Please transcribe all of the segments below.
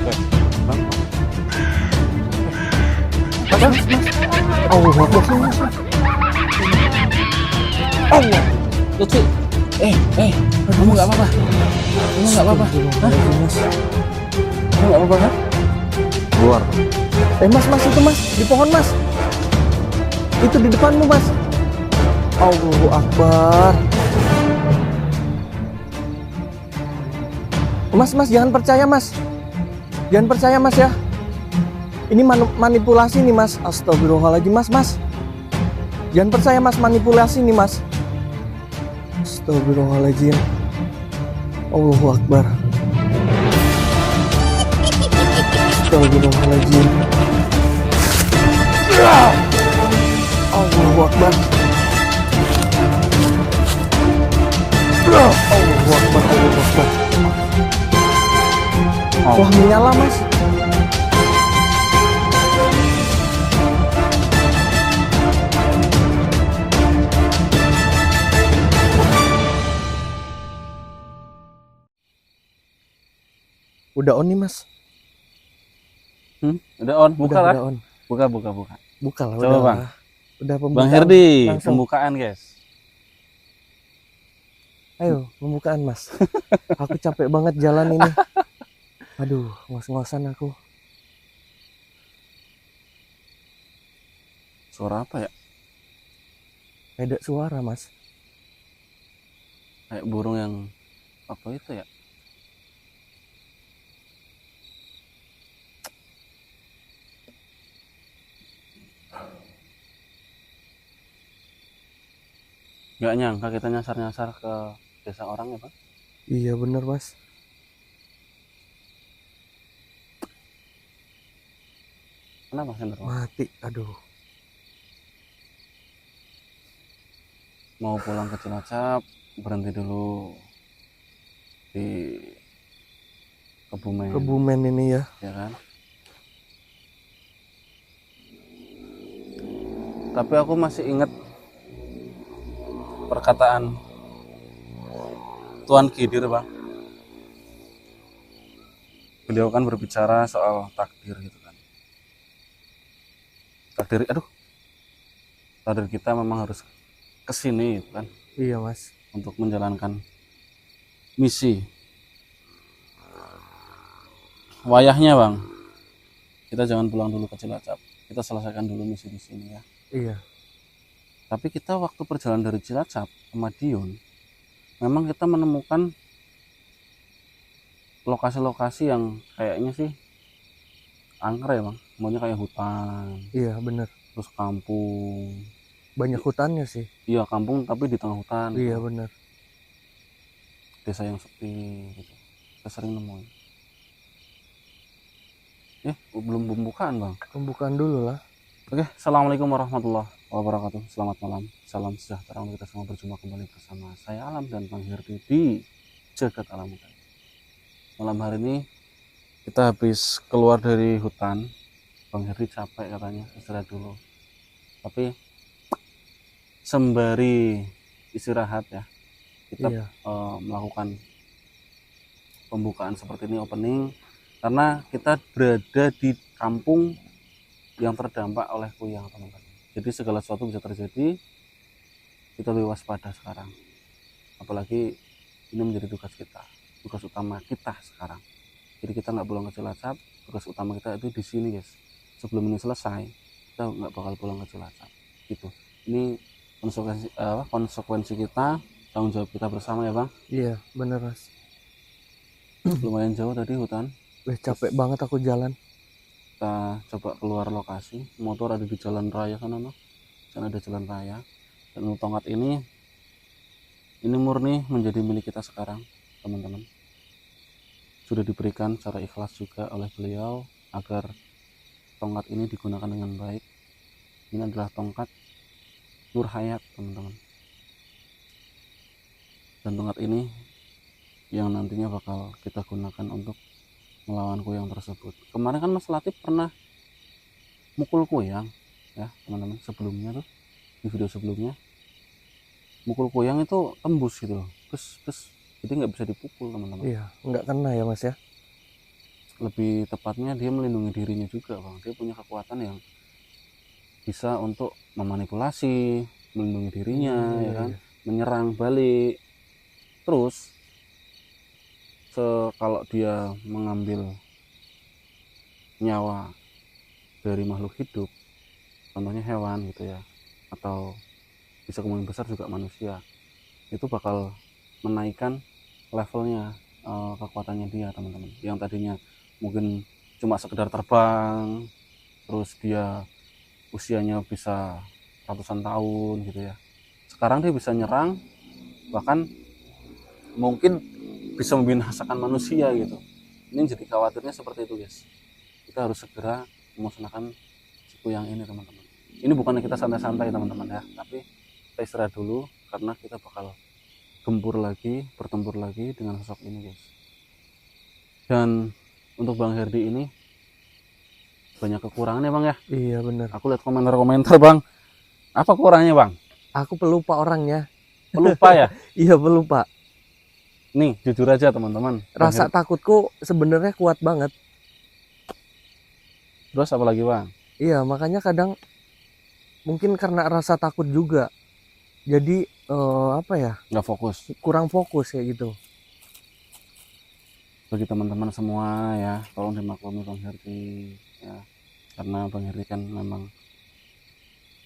Bang, Mas. Allah Akbar sini mas. Allah. Lutfi. Kamu nggak apa-apa? Kamu nggak apa-apa? Hah? Mas. Kamu nggak apa-apa kan? Keluar. Mas itu mas di pohon mas. Itu di depanmu mas. Allahu Akbar. Mas jangan percaya mas. Jangan percaya mas ya. Ini manipulasi nih mas. Astagfirullahaladzim mas. Jangan percaya mas, manipulasi nih mas. Astagfirullahaladzim. Allahu Akbar. Astagfirullahaladzim. Allahu Akbar. Allahu Akbar. Allahu Akbar. Wah, menyala mas. Udah on nih mas. Udah on, buka lah. Udah on. Buka. Buka lah. Coba udah bang. lah. Udah Bang pembukaan. Herdi, Langsung. pembukaan guys. Ayo, pembukaan mas. Aku capek banget jalan ini. Aduh, ngos-ngosan aku. Suara apa ya? Ada suara mas. Kayak burung yang apa itu ya? Gak nyangka kita nyasar-nyasar ke desa orang ya, Pak. Iya bener mas. Kenapa sender? Mati. Aduh. Mau pulang ke Cilacap, berhenti dulu di Kebumen, Kebumen ini ya. ya kan? Tapi aku masih ingat perkataan Tuan Kidir, Bang. Beliau kan berbicara soal takdir gitu kan. Takdir kita memang harus kesini gitu kan, Iya mas. untuk menjalankan misi. Wayahnya Bang, kita jangan pulang dulu ke Cilacap. Kita selesaikan dulu misi di sini ya. Iya. Tapi kita waktu perjalanan dari Cilacap ke Madiun, memang kita menemukan lokasi-lokasi yang kayaknya sih angker ya Bang. Maunya kayak hutan, Iya bener. terus kampung. Banyak hutannya sih. Iya kampung tapi di tengah hutan. Iya gitu. bener. Desa yang sepi gitu. Kita sering nemuin. Belum pembukaan Bang. Pembukaan dulu lah. Oke, assalamualaikum warahmatullahi wabarakatuh. Selamat malam, salam sejahtera untuk kita semua, berjumpa kembali bersama saya Alam dan Bang Herdi di Jagat Alam Muda. Malam hari ini kita habis keluar dari hutan. Bang Herdi capek katanya, istirahat dulu. Tapi sembari istirahat ya, kita Iya. melakukan pembukaan seperti ini, opening, karena kita berada di kampung yang terdampak oleh kuyang teman-teman. Jadi segala sesuatu bisa terjadi, kita lebih waspada sekarang. Apalagi ini menjadi tugas kita, tugas utama kita sekarang. Jadi kita nggak pulang ke Cilacap, tugas utama kita itu di sini guys. Sebelum ini selesai, kita nggak bakal pulang ke Cilacap. Gitu. Ini konsekuensi kita, tanggung jawab kita bersama ya Bang. Iya bener mas. Lumayan jauh tadi hutan. Capek banget aku jalan. Kita coba keluar lokasi, motor ada di jalan raya sana no. Sana ada jalan raya, dan untuk tongkat ini murni menjadi milik kita sekarang teman-teman. Sudah diberikan secara ikhlas juga oleh beliau agar tongkat ini digunakan dengan baik. Ini adalah tongkat Nur Hayat teman-teman, dan tongkat ini yang nantinya bakal kita gunakan untuk melawan kuyang tersebut. Kemarin kan Mas Latif pernah mukul kuyang ya teman-teman, sebelumnya tuh di video sebelumnya mukul kuyang itu tembus gitu loh, terus jadi nggak bisa dipukul teman-teman. Iya nggak kena ya mas ya. lebih tepatnya dia melindungi dirinya juga bang. Dia punya kekuatan yang bisa untuk memanipulasi, melindungi dirinya, ya kan, menyerang balik. Terus kalau dia mengambil nyawa dari makhluk hidup, contohnya hewan gitu ya, atau bisa kemungkinan besar juga manusia, itu bakal menaikkan levelnya kekuatannya dia teman-teman. Yang tadinya mungkin cuma sekedar terbang, terus dia usianya bisa ratusan tahun gitu ya, sekarang dia bisa nyerang, bahkan mungkin bisa membinasakan manusia gitu. Ini jadi khawatirnya seperti itu guys. Kita harus segera memusnahkan si kuyang ini teman-teman. Ini bukannya kita santai-santai teman-teman ya, tapi kita istirahat dulu karena kita bakal gempur lagi, bertempur lagi dengan sosok ini guys. Dan untuk Bang Herdi ini banyak kekurangannya bang ya. Iya benar. Aku lihat komentar-komentar bang, apa kurangnya bang? Aku pelupa orangnya. Pelupa ya? Iya pelupa. Nih jujur aja teman-teman, Rasa takutku sebenarnya kuat banget. Terus apa lagi bang? Iya makanya kadang mungkin karena rasa takut juga, jadi apa ya, Nggak fokus. kurang fokus kayak gitu. Bagi teman-teman semua ya, tolong dimaklumi Bang Herdi ya, karena Bang Herdi kan memang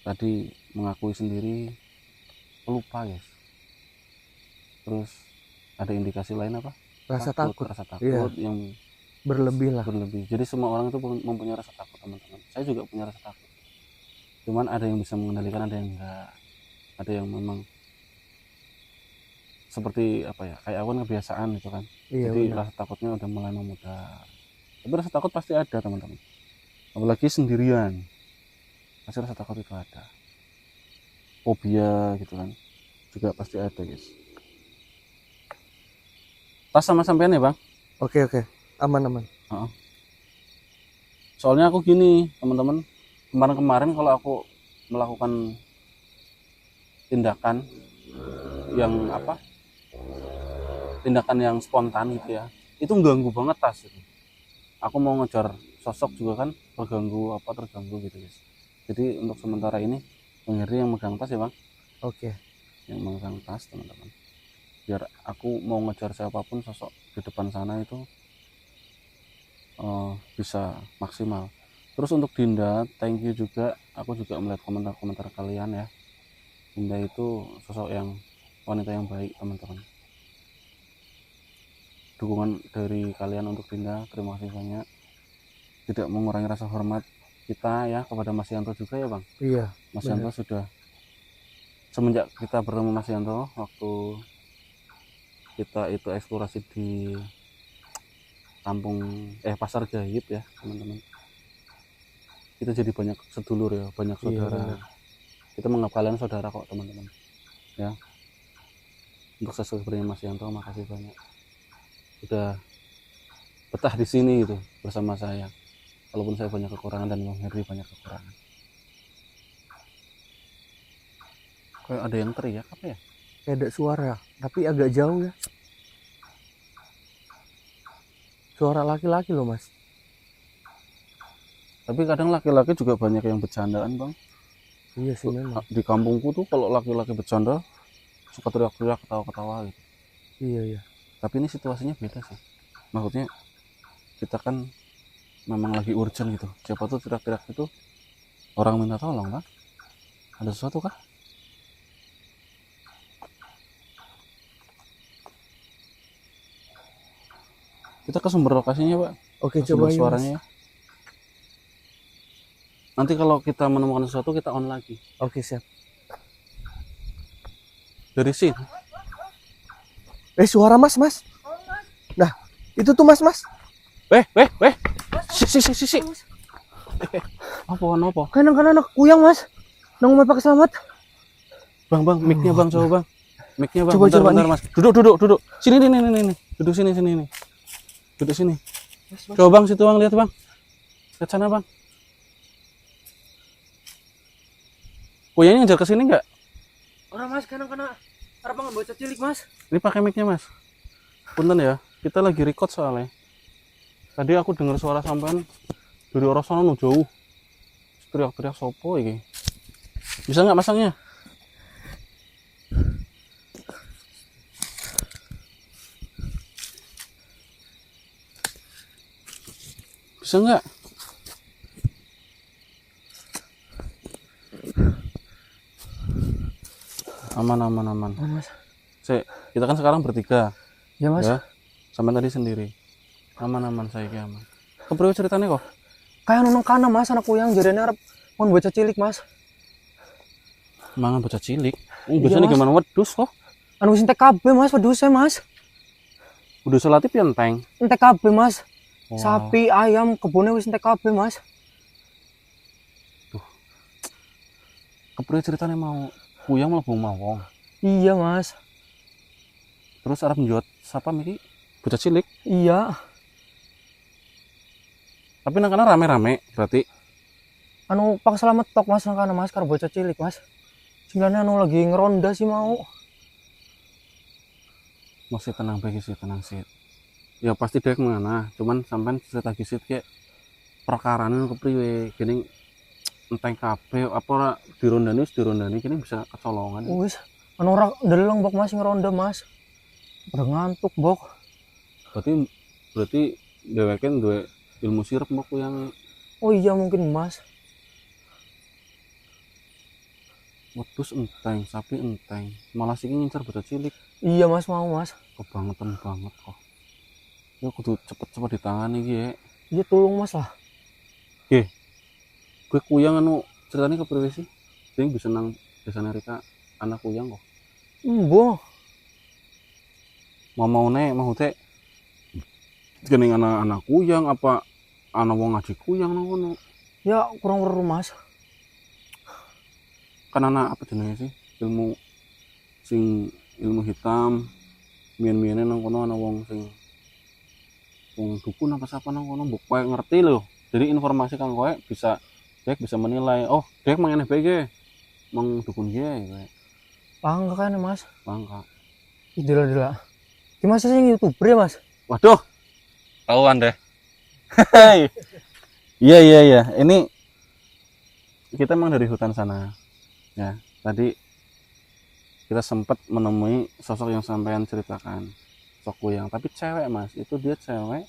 tadi mengakui sendiri pelupa guys. Terus ada indikasi lain apa? Rasa takut. Rasa takut Iya. yang Berlebih lah. berlebih. Jadi semua orang itu mempunyai rasa takut teman-teman. Saya juga punya rasa takut. Cuman ada yang bisa mengendalikan, ada yang enggak. Ada yang memang seperti apa ya, kayak aku kan kebiasaan gitu kan. Iya, jadi benar. rasa takutnya udah mulai memudar. Tapi rasa takut pasti ada teman-teman, apalagi sendirian pasti rasa takut itu ada. Fobia gitu kan juga pasti ada guys. Tas sama sampean ya bang? Oke, aman. Soalnya aku gini teman-teman, kemarin kalau aku melakukan tindakan yang spontan gitu ya, itu ganggu banget tas gitu. Aku mau ngejar sosok juga kan terganggu gitu guys. Jadi untuk sementara ini Bang Herdi yang megang tas ya bang. Oke. Yang megang tas teman-teman, biar aku mau ngejar siapapun sosok di depan sana itu bisa maksimal. Terus untuk Dinda, thank you juga. Aku juga melihat komentar-komentar kalian ya. Dinda itu sosok yang wanita yang baik teman-teman. Dukungan dari kalian untuk Dinda, terima kasih banyak. Tidak mengurangi rasa hormat kita ya kepada Mas Yanto juga ya bang. Iya. Mas Bener. Yanto sudah, semenjak kita bertemu Mas Yanto waktu kita itu eksplorasi di kampung Pasar Gayib ya teman-teman, kita jadi banyak sedulur ya, banyak saudara. Kita menganggap kalian saudara kok teman-teman ya. Untuk sesuai Mas Yanto, makasih banyak udah betah di sini gitu bersama saya, walaupun saya banyak kekurangan dan Bang Herdi banyak kekurangan. Kayak ada yang teriak apa ya? Kayak ada suara, tapi agak jauh ya. Suara laki-laki loh mas. Tapi kadang laki-laki juga banyak yang bercandaan bang. Iya sih memang. Di kampungku tuh kalau laki-laki bercanda suka teriak-teriak, ketawa-ketawa gitu. Iya. Tapi ini situasinya beda sih. Maksudnya kita kan memang lagi urgent gitu. Siapa tuh teriak-teriak itu orang minta tolong bang. Ada sesuatu kah? Kita ke sumber lokasinya pak. Oke, Ke coba sumber suaranya. Nanti kalau kita menemukan sesuatu kita on lagi. Oke, siap. Dari sini. Suara mas. Nah, itu tuh mas. Weh. Si. Apa? Kanan anak kuyang mas. Nang mau pakai selamat. Bang, mic-nya bang, coba bang. Mic-nya bang, Coba bentar mas. Duduk. Sini nih. Duduk sini nih. Duduk sini. Coba bang, situ bang, lihat bang. Lihat sana bang. Kuyangnya ngejar ke sini nggak? Orang mas, kanan. Harap bang baca cilik mas. Ini pakai mic-nya mas. Punten ya, kita lagi record soalnya. Tadi aku dengar suara sampean dari arah sana nu jauh. Teriak-teriak sopo iki. Bisa nggak masangnya? Bisa nggak? Aman. Oh, Mas. Kita kan sekarang bertiga, Ya, Mas. ya. Sampai tadi sendiri. Aman, saya ki aman. Kepriwe ceritanya kok? Kayak nunung kana, Mas, anak kuyang jarene arep mun bocah cilik, Mas. Mangan bocah cilik. Biasanya Mas. gimana wedhus kok? Anu wis entek kabeh, Mas, wedhuse, Mas. Udah selatip ya enteng. Entek kabeh, Mas. Wah. Sapi, ayam, kebunnya wis entek kabeh, Mas. Kepriwe ceritanya mau kuyang mlebu mawong. Iya, Mas. Terus arep njot sapa miki? Bocah cilik. Iya. Tapi nang kana rame-rame berarti. Anu Pak Slamet tok, Mas, nang kana, Mas, karo bocah cilik, Mas. Singane anu lagi ngeronda sih mau. Masih tenang baik sih, tenang sih. Ya pasti dek mengana, cuman sampean cerita gisit kayak perkarane kepriwe gini enteng kabeh apa ora dirondani kini bisa kecolongan. Wis, anu ora ndeleng bok, Mas, ngeronda, Mas. Udah ngantuk, bok. Berarti dheweke duwe ilmu sirep mbok yang Oh iya mungkin, Mas. wedhus enteng, sapi enteng, malah siki ngincar bocah cilik. Iya, Mas, mau, Mas. Kebangetan banget kok. Ya kudu cepet-cepet ditangani iki ya. Iya, tolong, Mas lah. Gue kuyang anu ceritanya kepriwe sih? Sing bisa nang desane Rika anak kuyang kok. Embo. Mau teh gening anak kuyang apa anak wong ngaji kuyang nang kono. Ya, kurang weruh, Mas. Kan anak apa jenenge sih? Ilmu hitam. Mien-miene nang kono ana wong sing wong dukun apa sapa nang kono mbok kowe ngerti lho. Jadi informasi kang kowe bisa menilai, oh, dek mangeneh bae ge. Mang dukun ge kowe. Bangga kan, Mas. Bangka. Idela-dela. Ki Mas sing YouTuber ya, Mas? Waduh. Tahuan deh. Iya. Ini kita emang dari hutan sana. Ya, tadi kita sempat menemui sosok yang sampean ceritakan. Sosok kuyang, tapi cewek, Mas. Itu dia cewek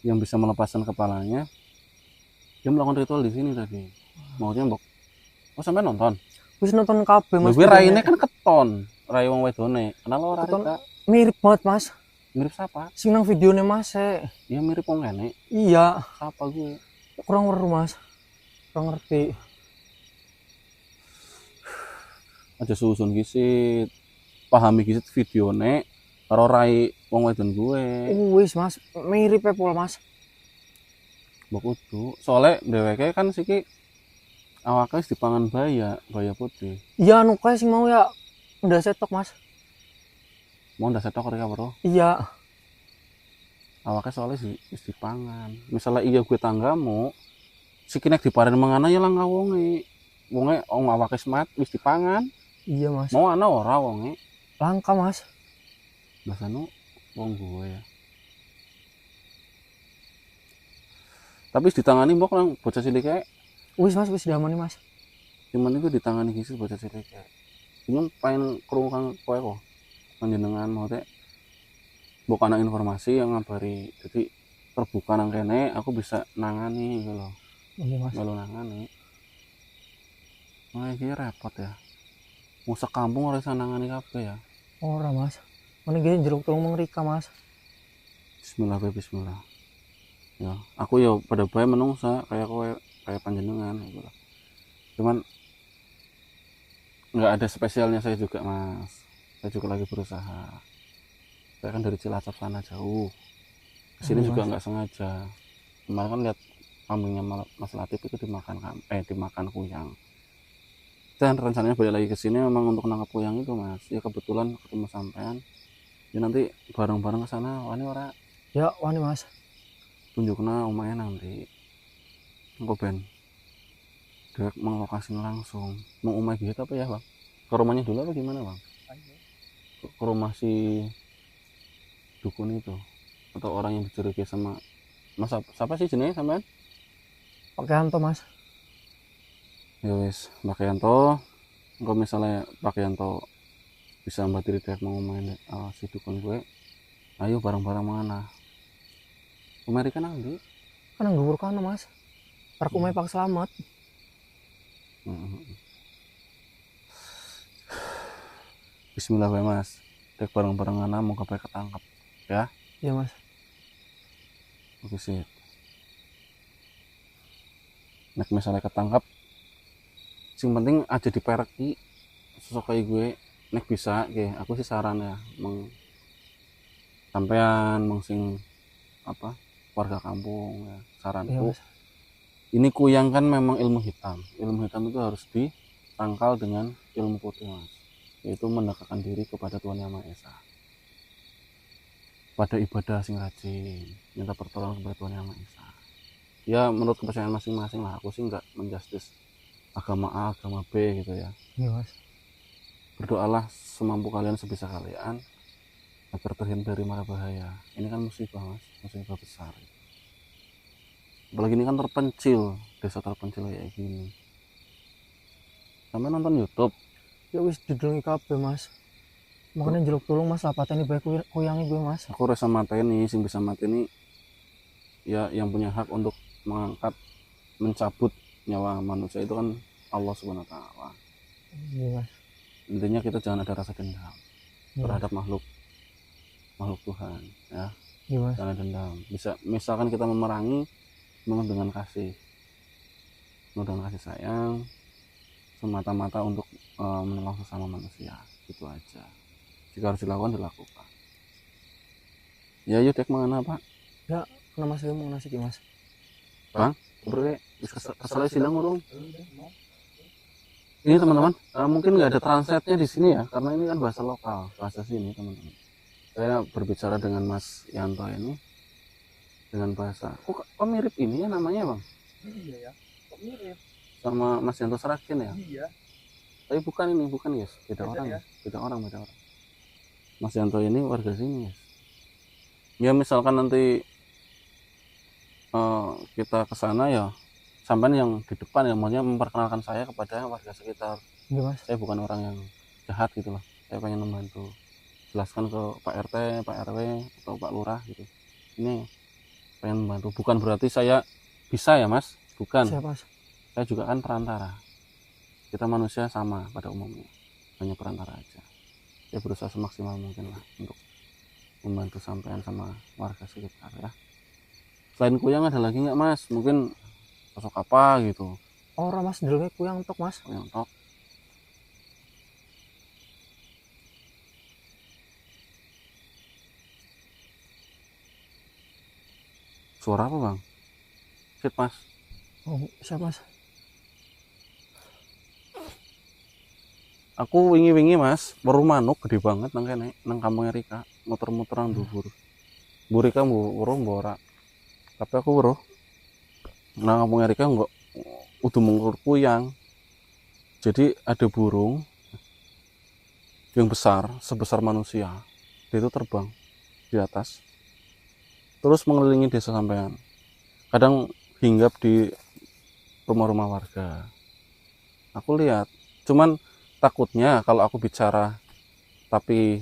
yang bisa melepaskan kepalanya. Dia melakukan ritual di sini tadi. Maunya mbok. Oh, sampai nonton. Wis nonton kabeh, Mas. Gue raine kan keton, rai wong wedone. Kenal lo ora Keton. Rika? Mirip banget, Mas. Mirip siapa? Sing nang videone Mas Iya mirip wong kene. Iya, Siapa gue? kurang weruh, Mas. Kurang ngerti. Aja susun gisit. Pahami gisit videone karo rai wong wedon gue. Wis, Mas. Mirip pol, Mas. Mbok kudu. Soale dheweke kan siki awake wis dipangan baya putih. Iya, anu kae sing mau ya udah setok, Mas. Mau ndak setok Rika bro. Iya. Awake soalnya sih wis dipangan. Misalnya iya gue tanggamu, siki nek diparing mangana ya langka wonge. Wonge wong awake semat wis dipangan. Iya, Mas. Mau ana ora wonge. Langka, Mas. Bahasanu wong gue ya. Tapi wis ditangani mbok nang bocah cilik kae. Wis, Mas, wis diamani, Mas. Cuman itu ditangani gisil bocah cilik kae. Cuman pengen krungu kang kowe kok. Panjenengan mau teh bukan informasi yang ngabari. Jadi terbuka nang kene aku bisa nangani gitu loh. Iya, Mas. Kalau nangani. Wah, iki repot ya. Mau sekampung ora iso nangani kabeh ya. Ora, Mas. Mana gini jeruk tulung mengrika, Mas. Bismillah, bismillah. Ya, aku ya pada bae menungsa kayak kowe, kayak panjenengan gitu loh. Cuman nggak ada spesialnya saya juga, Mas. Saya juga lagi berusaha. Saya kan dari Cilacap sana jauh. Kesini juga nggak sengaja. Kemarin kan lihat kambingnya Mas Latif itu dimakan kuyang. Dan rencananya balik lagi ke sini memang untuk nangkap kuyang itu, Mas. Ya kebetulan ketemu sampean. Ya nanti bareng-bareng ke sana, wani ora? Ya, wani, Mas. Tunjukna omahnya nanti. Engko ben direct menglokasi langsung. Mau omah gitu apa ya, Bang? Ke rumahnya dulu apa gimana, Bang? Ke rumah si dukun itu atau orang yang dicurigai sama Mas siapa sih jenenge sampean? Pak Yanto Mas. Ya wis, Pak Yanto. Engko misalnya Pak Yanto bisa mbatiri dek mau main si dukun gue, ayo bareng-bareng mana? Amerika nang ndi? Kan nang dhuwur kono Mas. Arek omahe Pak Slamet. Bismillah wae Mas. Dek bareng-bareng ana mau kape ketangkep ya. Iya Mas. Oke sih. Nek misalnya ketangkap, sing penting aja dipereki sosok kayak gue. Nek bisa, aku sih saran ya, sampean sing apa warga kampung ya, Iya saranku. Mas. Ini kuyang kan memang ilmu hitam. Ilmu hitam itu harus ditangkal dengan ilmu putih Mas. Yaitu mendekatkan diri kepada Tuhan Yang Maha Esa. Pada ibadah sing rajin, minta pertolongan kepada Tuhan Yang Maha Esa. Ya menurut kepercayaan masing-masing lah. Aku sih nggak menjustis agama A, agama B gitu ya. Iya Mas. Berdoalah semampu kalian, sebisa kalian, agar terhindar dari mara bahaya. Ini kan musibah Mas, musibah besar. Apalagi ini kan terpencil, desa terpencil kayak gini. Sampai nonton YouTube? Ya wis didelungi kabeh Mas. Makanya njeluk tulung Mas, lapateni bae kuyangi gue Mas. Aku rasa mateni, sing bisa mateni ya yang punya hak untuk mengangkat, mencabut nyawa manusia itu kan Allah Subhanahu wa taala. Iya Mas. Intinya kita jangan ada rasa dendam terhadap makhluk Tuhan ya. Iya Mas. Jangan dendam. Bisa misalkan kita memerangi dengan kasih sayang, semata-mata untuk menolong sesama manusia, gitu aja. Jika harus dilakukan, dilakukan. Ya yuk dek mangana Pak. Ya, kena Mas mau nasi ki Mas. Bang, bro, kesalnya silang urung. Ini teman-teman, mungkin nggak ada translate-nya di sini ya, karena ini kan bahasa lokal, bahasa sini teman-teman. Saya berbicara dengan Mas Yanto ini dengan bahasa, kok mirip ini ya namanya Bang? Iya ya, kok mirip sama Mas Yanto Seragen ya? Iya. Tapi bukan guys, beda orang ya? Beda orang. Mas Yanto ini warga sini guys. Ya misalkan nanti kita ke sana ya, sampai yang di depan ya, maunya memperkenalkan saya kepada warga sekitar. Iya Mas. Saya bukan orang yang jahat gitu loh. Saya pengen membantu, jelaskan ke Pak RT, Pak RW atau Pak Lurah gitu. Ini pengen membantu. Bukan berarti saya bisa ya Mas, bukan. Siapa Mas? Saya juga kan perantara. Kita manusia sama pada umumnya, hanya perantara aja. Saya berusaha semaksimal mungkin lah untuk membantu sampean sama warga sekitar ya. Selain kuyang ada lagi nggak Mas? Mungkin sosok apa gitu? Orang Mas delungi kuyang tok Mas. Kuyang tok. Suara apa Bang? Sit Mas. Oh, siapa Mas? Aku wingi-wingi Mas, baru manuk gede banget nang kene, nang kampung Rika, muter-muteran dhuwur. Bu Rika weruh ora. Tapi aku weruh nang kampung Rika enggak udah mengukur kuyang. Jadi ada burung yang besar, sebesar manusia. Dia itu terbang di atas. Terus mengelilingi desa sampean. Kadang hinggap di rumah-rumah warga. Aku lihat, cuman takutnya kalau aku bicara tapi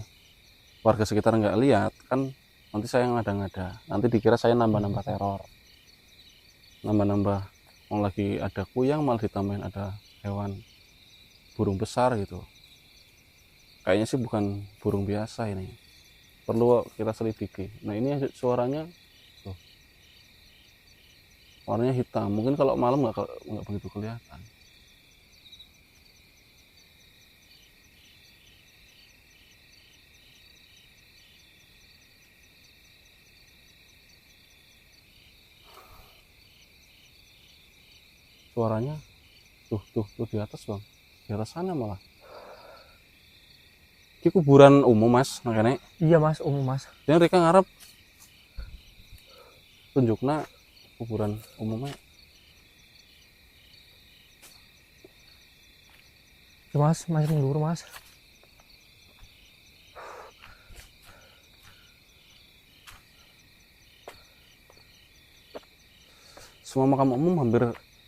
warga sekitar nggak lihat, kan nanti saya ngada-ngada. Nanti dikira saya nambah-nambah teror. Nambah-nambah mau lagi ada kuyang malah ditambahin ada hewan burung besar gitu. Kayaknya sih bukan burung biasa ini. Perlu kita selidiki. Nah ini suaranya tuh. Warnanya hitam. Mungkin kalau malam nggak begitu kelihatan. Suaranya tuh di atas Bang. Di atas sana malah. Ini kuburan umum Mas, makanya. Iya Mas, umum Mas. Dan mereka ngarep tunjukna kuburan umumnya. Ya, Mas, masih mundur Mas. semua makam umum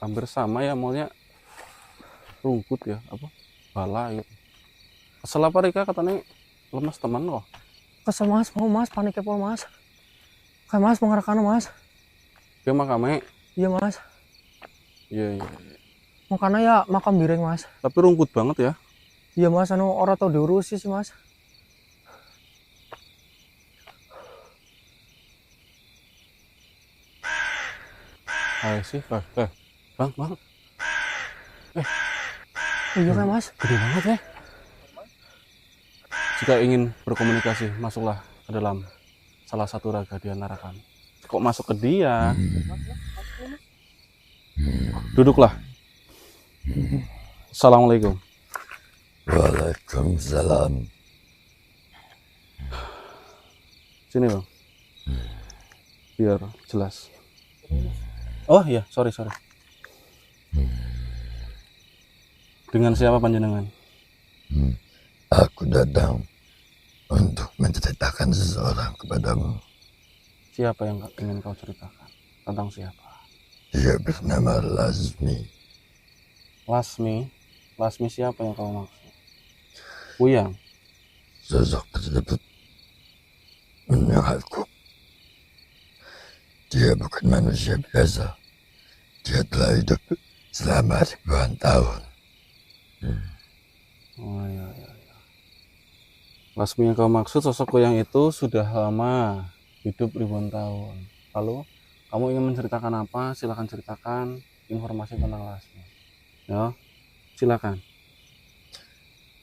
hampir sama ya, maunya rumput ya, apa bala gitu. Kesel apa Rika katanya lemes teman kok. Kesel mas, mau mas, panik pol mas. Kayak mas mengarahkan mas. Dia makamnya. Iya mas. Iya. Makanya ya makam bireng mas. Tapi rumput banget ya. Iya mas, anu orang tau diurusi sih mas. Ayo sih, bang. Iya kan mas. Gede banget ya. Jika ingin berkomunikasi, masuklah ke dalam salah satu raga di antara kami. Kok masuk ke dia? Duduklah. Assalamualaikum. Waalaikumsalam. Sini bang. Biar jelas. Oh iya, sorry. Dengan siapa panjenengan? Aku datang untuk menceritakan seseorang kepadamu. Siapa yang ingin kau ceritakan? Tentang siapa? Dia bernama Lazmi. Lasmi siapa yang kau maksud? Uyang. Sosok tersebut menyengatku. Dia bukan manusia biasa. Dia telah hidup selama ribuan tahun. Oh iya. Lasmi yang kau maksud, sosok Uyang itu sudah lama hidup ribuan tahun. Lalu kamu ingin menceritakan apa? Silakan ceritakan informasi tentang Lasmi. Ya, silakan.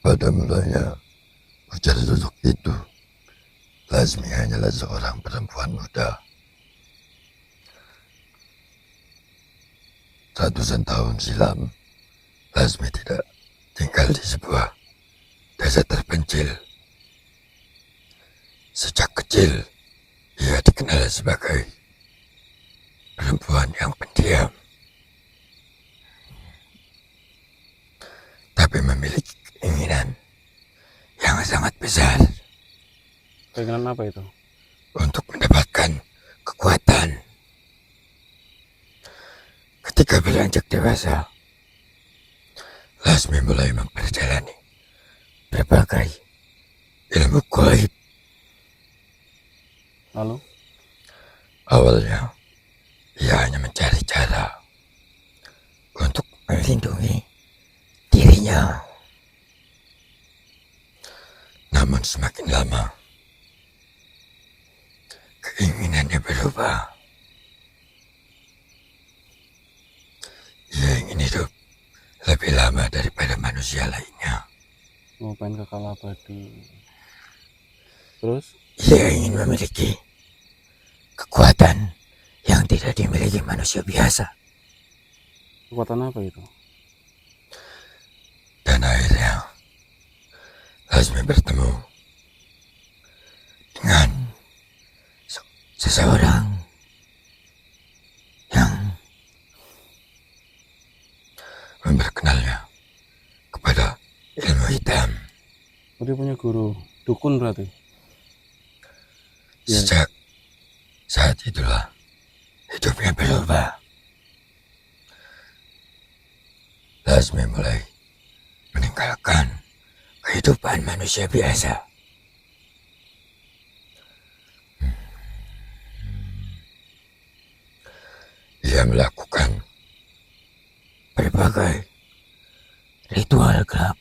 Pada mulanya, ujar sosok itu, Lazmi hanyalah seorang perempuan muda. Ratusan tahun silam, Lazmi tidak tinggal di sebuah desa terpencil. Sejak kecil, ia dikenal sebagai perempuan yang pendiam, tapi memiliki keinginan yang sangat besar Keinginan apa itu? untuk mendapatkan kekuatan. Ketika beranjak dewasa, Lasmi mulai memperjalani berbagai ilmu gaib. Lalu Awalnya, ia hanya mencari cara untuk melindungi dirinya. Namun semakin lama, keinginannya berubah. Ia ingin hidup lebih lama daripada manusia lainnya. mau pengen kekal abadi. Terus Ia ingin memiliki kekuatan yang tidak dimiliki manusia biasa. kekuatan apa itu? Dan akhirnya, Lasmi bertemu dengan seseorang yang memperkenalnya kepada ilmu hitam. Oh, dia punya guru dukun berarti. Ya. Sejak saat itulah hidupnya berubah. Lasmi mulai meninggalkan kehidupan manusia biasa. Ia melakukan berbagai ritual gelap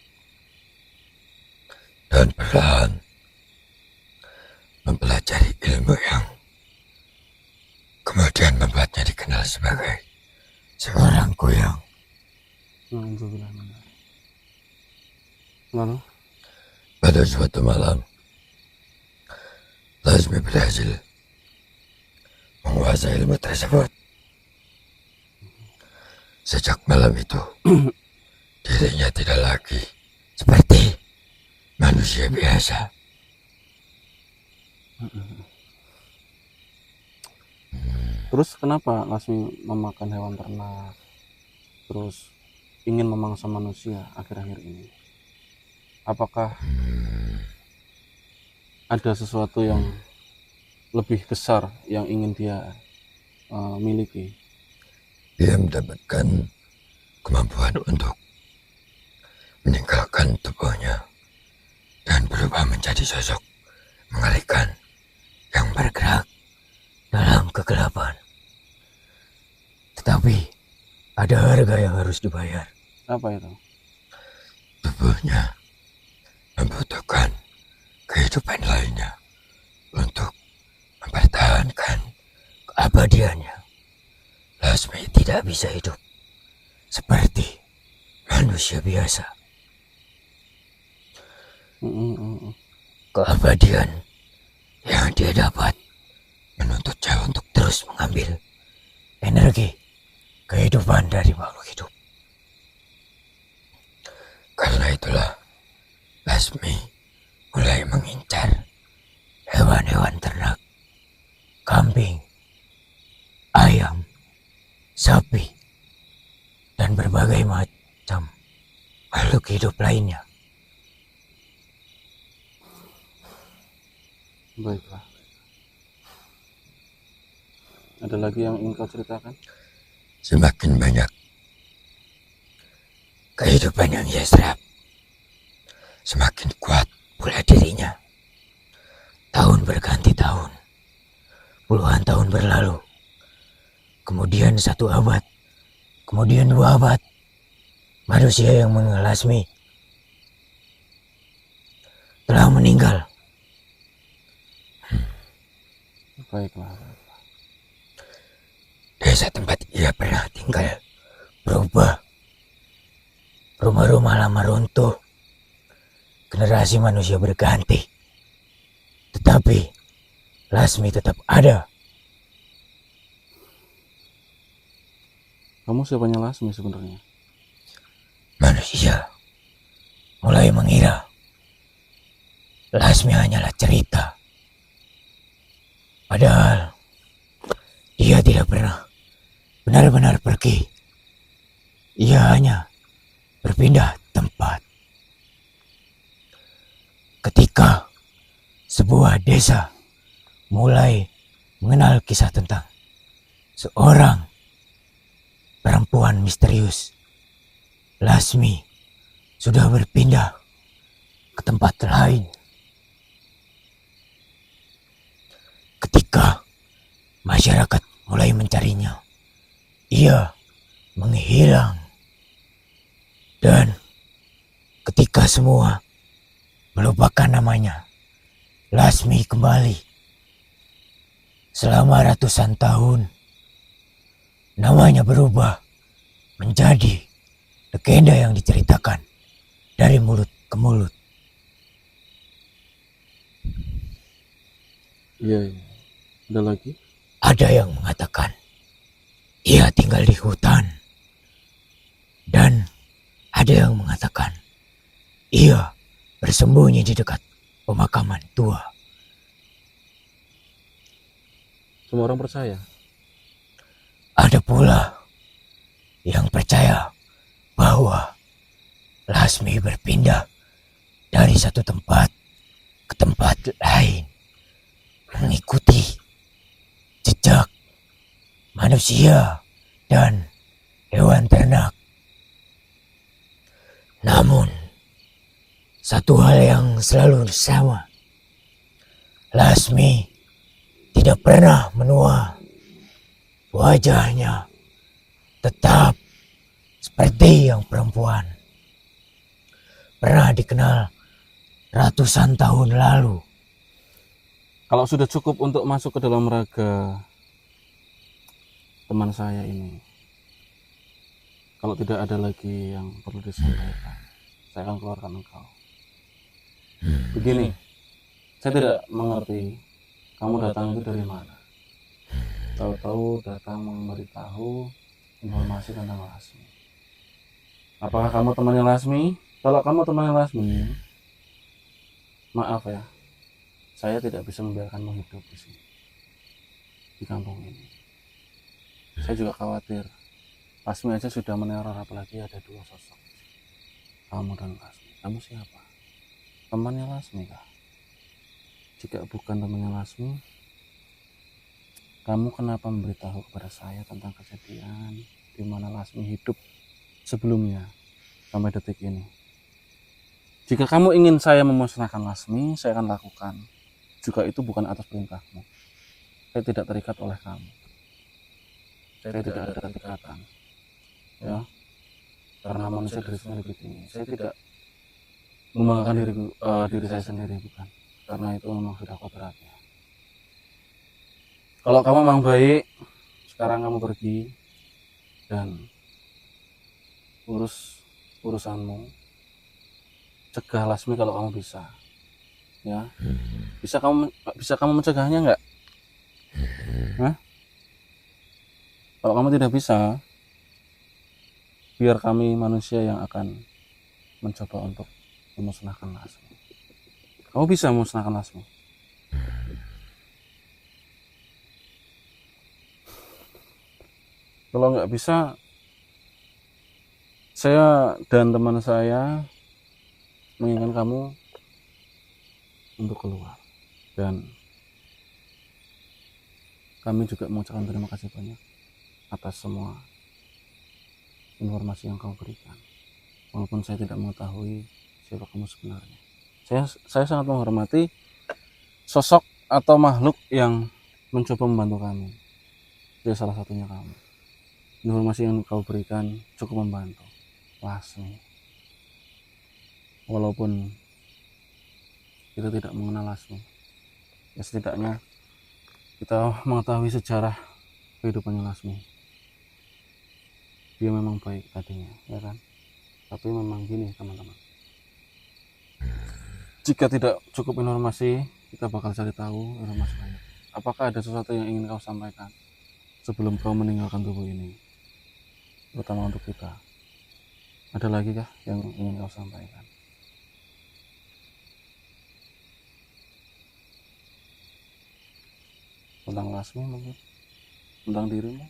dan perlahan mempelajari ilmu yang kemudian membuatnya dikenal sebagai seorang kuyang. Alhamdulillah. Lalu Pada suatu malam, Lasmi berhasil menguasai ilmu tersebut. Sejak malam itu, dirinya tidak lagi seperti manusia biasa. terus kenapa Lasmi memakan hewan ternak? Terus ingin memangsa manusia akhir-akhir ini? Apakah ada sesuatu yang lebih besar yang ingin dia miliki? Dia mendapatkan kemampuan untuk meninggalkan tubuhnya dan berubah menjadi sosok mengerikan yang bergerak dalam kegelapan. Tetapi ada harga yang harus dibayar. Apa itu? Tubuhnya membutuhkan kehidupan lainnya untuk mempertahankan keabadiannya. Lasmi tidak bisa hidup seperti manusia biasa. Keabadian yang dia dapat menuntutnya untuk terus mengambil energi kehidupan dari makhluk hidup. Karena itulah Lasmi mulai mengincar hewan-hewan ternak, kambing, ayam, sapi, dan berbagai macam makhluk hidup lainnya. Baiklah. Ada lagi yang ingin kau ceritakan? Semakin banyak kehidupan yang ia serap, semakin kuat pula dirinya. Tahun berganti tahun, puluhan tahun berlalu, kemudian 1 abad, kemudian 2 abad. Manusia yang mengenal Lasmi telah meninggal. Baiklah. Desa tempat ia pernah tinggal berubah. Rumah-rumah lama runtuh. Generasi manusia berganti. Tetapi Lasmi tetap ada. Kamu siapanya Lasmi sebenarnya? Manusia mulai mengira Lasmi hanyalah cerita. Padahal dia tidak pernah benar-benar pergi. Ia hanya berpindah tempat. Ketika sebuah desa mulai mengenal kisah tentang seorang perempuan misterius, Lasmi sudah berpindah ke tempat lain. Ketika masyarakat mulai mencarinya, ia menghilang. Dan ketika semua melupakan namanya, Lasmi kembali. Selama ratusan tahun, namanya berubah menjadi legenda yang diceritakan dari mulut ke mulut. Iya. Ada lagi? Ada yang mengatakan ia tinggal di hutan. Dan ada yang mengatakan ia bersembunyi di dekat pemakaman tua. Semua orang percaya? Ada pula yang percaya bahwa Lasmi berpindah dari satu tempat ke tempat lain, mengikuti jejak manusia dan hewan ternak. Namun, satu hal yang selalu sama, Lasmi tidak pernah menua. Wajahnya tetap seperti yang perempuan pernah dikenal ratusan tahun lalu. Kalau sudah cukup untuk masuk ke dalam raga teman saya ini, kalau tidak ada lagi yang perlu disampaikan, saya akan keluarkan engkau. Begini, saya tidak mengerti kamu datang itu dari mana. Tahu-tahu datang memberitahu informasi tentang Lasmi. Apakah kamu temannya Lasmi? Kalau kamu temannya Lasmi, maaf ya, saya tidak bisa membiarkanmu hidup di sini, di kampung ini. Saya juga khawatir. Lasmi aja sudah meneror, apalagi ada 2 sosok, kamu dan Lasmi. Kamu siapa? Temannya Lasmi kah? Jika bukan temannya Lasmi, kamu kenapa memberitahu kepada saya tentang kejadian di mana Lasmi hidup sebelumnya sampai detik ini? Jika kamu ingin saya memusnahkan Lasmi, saya akan lakukan. Juga itu bukan atas perintahmu. Saya tidak terikat oleh kamu. Saya tidak ada ikatan. Ya, karena manusia dari sini lebih tinggi. Saya tidak membanggakan diri saya sendiri, bukan. Karena itu memang sudah kodratnya. Kalau kamu memang baik, sekarang kamu pergi dan urus urusanmu. Cegah Lasmi kalau kamu bisa. Ya, bisa kamu mencegahnya nggak? Hah? Kalau kamu tidak bisa, biar kami manusia yang akan mencoba untuk memusnahkan Lasmi. Kamu bisa memusnahkan Lasmi. Kalau nggak bisa, saya dan teman saya menginginkan kamu untuk keluar. Dan kami juga mengucapkan terima kasih banyak atas semua informasi yang kamu berikan. Walaupun saya tidak mengetahui siapa kamu sebenarnya. Saya sangat menghormati sosok atau makhluk yang mencoba membantu kami. Dia salah satunya kamu. Informasi yang kau berikan cukup membantu Lasmi. Walaupun kita tidak mengenal Lasmi, ya setidaknya kita mengetahui sejarah kehidupannya Lasmi. Dia memang baik tadinya, ya kan? Tapi memang gini teman-teman, jika tidak cukup informasi, kita bakal cari tahu informasi banyak. Apakah ada sesuatu yang ingin kau sampaikan sebelum kau meninggalkan tubuh ini, terutama untuk kita? Ada lagi kah yang ingin kau sampaikan? Tentang Lasmi mungkin? Tentang dirimu?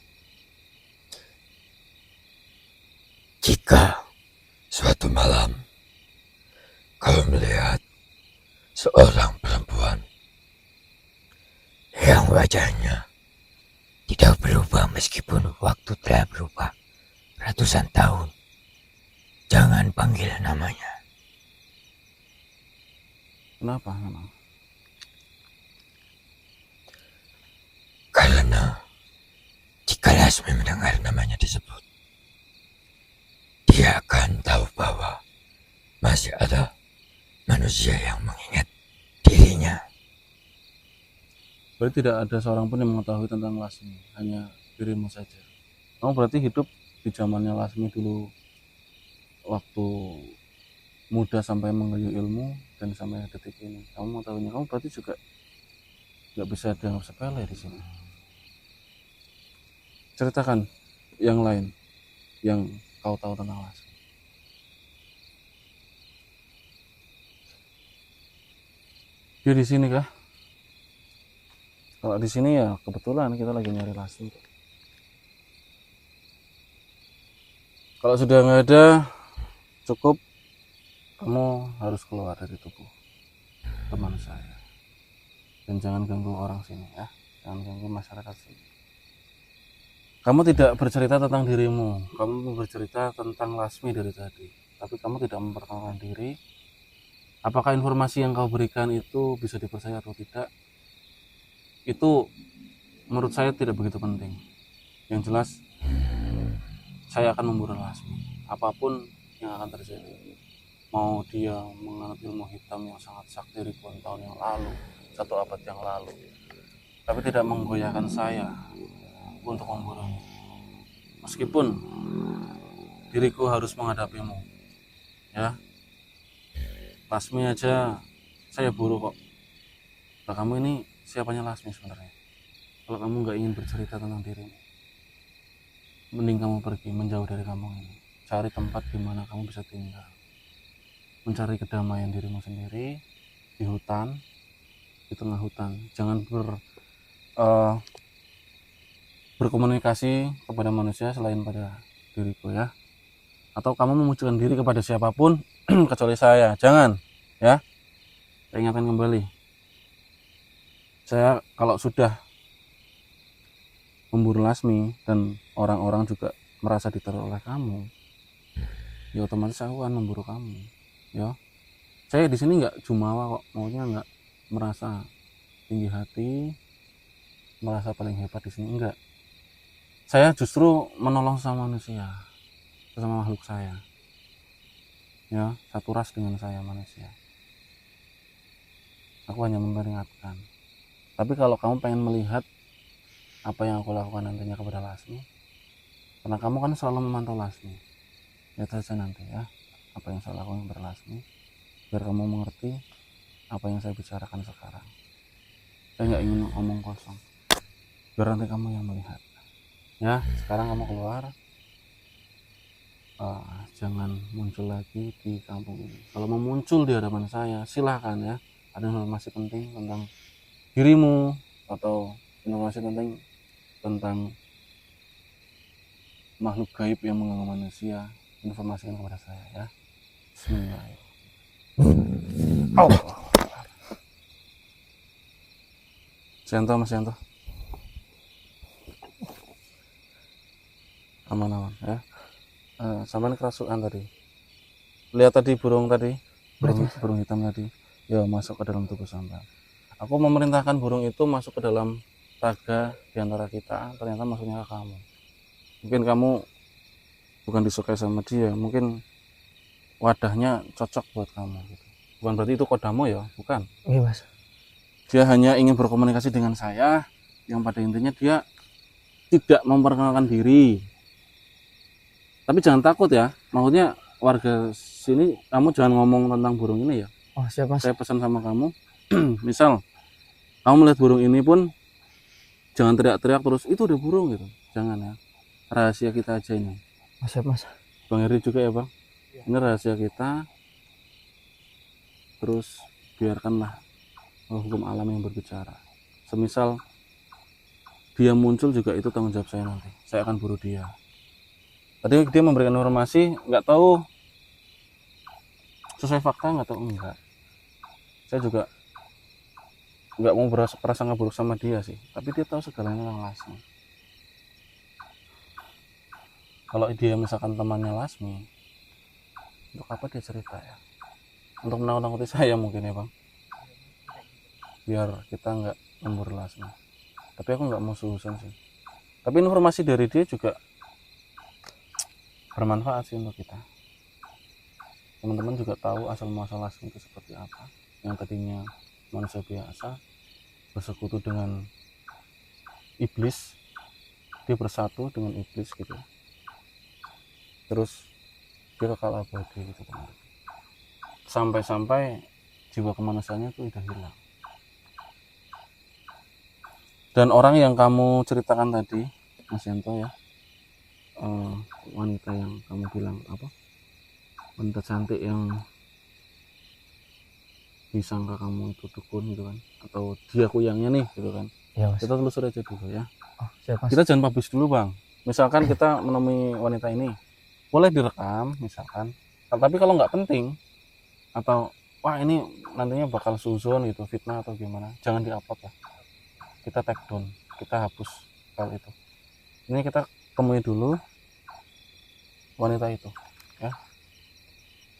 Jika suatu malam kau melihat seorang perempuan yang wajahnya tidak berubah meskipun waktu telah berubah ratusan tahun, jangan panggil namanya. Kenapa memang? Karena jika Lasmi mendengar namanya disebut, dia akan tahu bahwa masih ada manusia yang mengingat dirinya. Berarti tidak ada seorang pun yang mengetahui tentang Lasmi, hanya dirimu saja. Kamu berarti hidup di zamannya Lasmi dulu, waktu muda sampai menggayuh ilmu dan sampai detik ini. Kamu mengetahuinya, kamu berarti juga nggak bisa dianggap sepele di sini. Ceritakan yang lain yang kau tahu tentang Lasmi. Dia di sini kah? Kalau di sini ya kebetulan kita lagi nyari Lasmi. Kalau sudah nggak ada, cukup kamu harus keluar dari tubuh teman saya. Dan jangan ganggu orang sini ya, jangan ganggu masyarakat sini. Kamu tidak bercerita tentang dirimu, kamu bercerita tentang Lasmi dari tadi. Tapi kamu tidak memperkenalkan diri. Apakah informasi yang kau berikan itu bisa dipercaya atau tidak? Itu menurut saya tidak begitu penting. Yang jelas, saya akan memburu Lasmi. Apapun yang akan terjadi. Mau dia menganut ilmu hitam yang sangat sakti ribuan tahun yang lalu, 1 abad yang lalu. Tapi tidak menggoyahkan saya untuk memburunya. Meskipun diriku harus menghadapimu, ya. Lasmi aja saya buru kok. Nah, kamu ini siapanya Lasmi sebenarnya? Kalau kamu nggak ingin bercerita tentang dirimu, mending kamu pergi menjauh dari kampung ini. Cari tempat di mana kamu bisa tinggal, mencari kedamaian dirimu sendiri di hutan, di tengah hutan. Jangan berkomunikasi kepada manusia selain pada diriku ya. Atau kamu memunculkan diri kepada siapapun kecuali saya. Jangan ya. Saya ingatkan kembali. Saya kalau sudah memburu Lasmi dan orang-orang juga merasa diteror oleh kamu, ya otomatis aku akan memburu kamu. Ya, saya di sini nggak jumawa kok, maunya nggak merasa tinggi hati, merasa paling hebat di sini, enggak. Saya justru menolong sesama manusia, sesama makhluk saya. Ya, satu ras dengan saya manusia. Aku hanya memperingatkan. Tapi kalau kamu pengen melihat apa yang aku lakukan nantinya kepada Lasmi, karena kamu kan selalu memantau Lasmi, lihat saja nanti ya apa yang saya lakukan kepada Lasmi, biar kamu mengerti apa yang saya bicarakan sekarang. Saya nggak ingin ngomong kosong, biar nanti kamu yang melihat. Ya, sekarang kamu keluar, jangan muncul lagi di kampung ini. Kalau mau muncul di hadapan saya, silahkan ya. Ada informasi penting tentang dirimu atau informasi penting tentang makhluk gaib yang mengganggu manusia, informasikan kepada saya ya. Bismillahirrahmanirrahim. Oh. Sianto, Mas Sianto. Aman-aman ya. Sampai kerasukan tadi. Lihat tadi burung tadi, burung hitam tadi. Ya, masuk ke dalam tubuh sampai. Aku memerintahkan burung itu masuk ke dalam raga di antara kita, ternyata masuknya ke kamu. Mungkin kamu bukan disukai sama dia, mungkin wadahnya cocok buat kamu gitu. Bukan berarti itu kodamu ya, bukan. Iya Mas. Dia hanya ingin berkomunikasi dengan saya, yang pada intinya dia tidak memperkenalkan diri. Tapi jangan takut ya, maksudnya warga sini kamu jangan ngomong tentang burung ini ya. Oh siap Mas. Saya pesan sama kamu, misal kamu melihat burung ini pun jangan teriak-teriak terus itu udah burung gitu, jangan ya. Rahasia kita aja ini. Oh, siap Mas. Bang Heri juga ya Bang. Ini rahasia kita. Terus biarkanlah hukum alam yang berbicara. Semisal dia muncul juga itu tanggung jawab saya nanti. Saya akan buru dia. Tadi dia memberikan informasi, nggak tahu sesuai fakta, nggak tahu enggak. Saya juga nggak mau berprasangka buruk sama dia sih, tapi dia tahu segalanya tentang Lasmi. Kalau dia misalkan temannya Lasmi, untuk apa dia cerita ya? Untuk menakut-nakuti saya mungkin ya Bang, biar kita nggak memburu Lasmi. Tapi aku nggak mau suzon sih. Tapi informasi dari dia juga bermanfaat sih untuk kita. Teman-teman juga tahu asal muasal Lasmi itu seperti apa. Yang tadinya manusia biasa bersekutu dengan iblis, dia bersatu dengan iblis gitu. Terus dia kekal abadi gitu teman-teman. Sampai-sampai jiwa kemanusiaannya itu udah hilang. Dan orang yang kamu ceritakan tadi, Mas Yanto ya, wanita yang kamu bilang apa, wanita cantik yang disangka kamu itu dukun gitu kan, atau dia kuyangnya nih gitu kan. Iya Mas. Kita telusur aja dulu ya. Oh siap Mas. Kita jangan publish dulu Bang. Misalkan kita menemui wanita ini, boleh direkam misalkan, tapi kalau nggak penting atau wah ini nantinya bakal suzon gitu, fitnah atau gimana, jangan diupload lah. Kita take down, kita hapus file itu. Ini kita temui dulu wanita itu ya,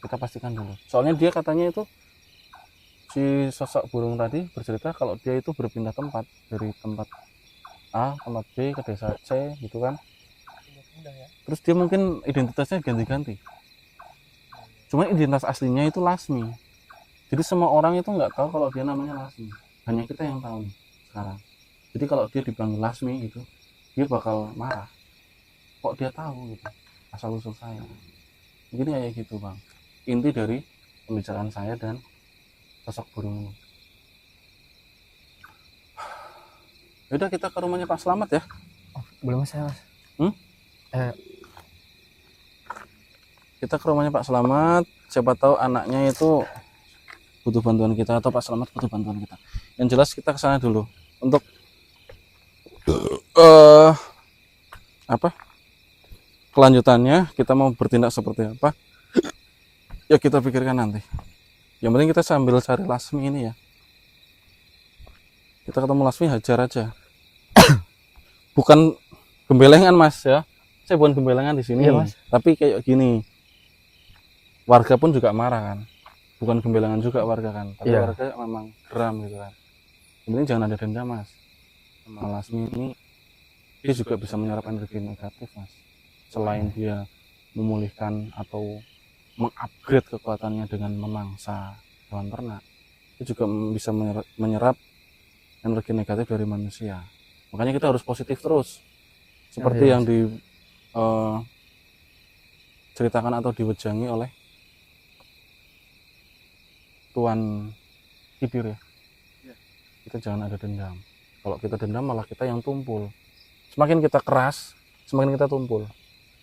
kita pastikan dulu. Soalnya dia katanya itu, si sosok burung tadi bercerita kalau dia itu berpindah tempat dari tempat A tempat B ke desa C gitu kan. Terus dia mungkin identitasnya ganti-ganti, cuman identitas aslinya itu Lasmi. Jadi semua orang itu nggak tahu kalau dia namanya Lasmi, hanya kita yang tahu nih sekarang. Jadi kalau dia dipanggil Lasmi itu, dia bakal marah. Kok dia tahu gitu asal usul saya? Mungkin kayak gitu Bang, inti dari pembicaraan saya dan sosok burung ini. Yaudah kita ke rumahnya Pak Slamet ya. Oh, boleh Mas ya Mas. Kita ke rumahnya Pak Slamet, siapa tahu anaknya itu butuh bantuan kita atau Pak Slamet butuh bantuan kita. Yang jelas kita ke sana dulu untuk kelanjutannya, kita mau bertindak seperti apa ya kita pikirkan nanti. Yang penting kita sambil cari Lasmi ini ya. Kita ketemu Lasmi hajar aja. Bukan gembelengan Mas ya. Saya bukan gembelengan di sini. Iya, Mas. Tapi kayak gini. Warga pun juga marah kan. Bukan gembelengan juga warga kan. Tapi Iya. warga memang geram gitu kan. Ini jangan ada dendam Mas. Sama Lasmi ini dia juga bisa menyerap energi negatif Mas. Selain dia memulihkan atau mengupgrade kekuatannya dengan memangsa hewan ternak, dia juga bisa menyerap energi negatif dari manusia. Makanya kita harus positif terus. Seperti Iya, yang ceritakan atau diwejangi oleh Tuan Kibir ya. Kita jangan ada dendam. Kalau kita dendam malah kita yang tumpul. Semakin kita keras, semakin kita tumpul.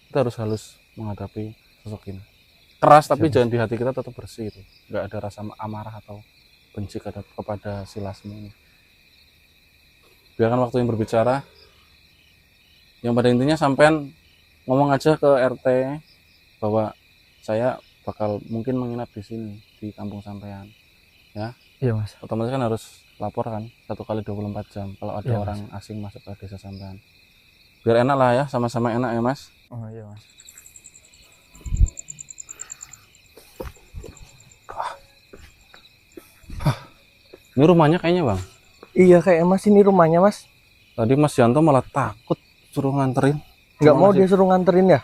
Kita harus halus menghadapi sosok ini. Keras tapi jangan di hati kita tetap bersih itu. Nggak ada rasa amarah atau benci kepada si Lasmi ini. Biarkan waktu yang berbicara. Yang pada intinya sampean ngomong aja ke RT bahwa saya bakal mungkin menginap di sini di kampung sampean. Ya. Iya, Mas. Otomatis kan harus lapor kan 1 kali 24 jam kalau ada Iya, orang asing masuk ke desa sampean. Biar enak lah ya, sama-sama enak ya Mas. Oh iya, Mas. Ini rumahnya kayaknya Bang. Iya, kayak Mas ini rumahnya, Mas. Tadi Mas Yanto malah takut suruh nganterin. Nggak Cuma mau ngasih- dia suruh nganterin ya?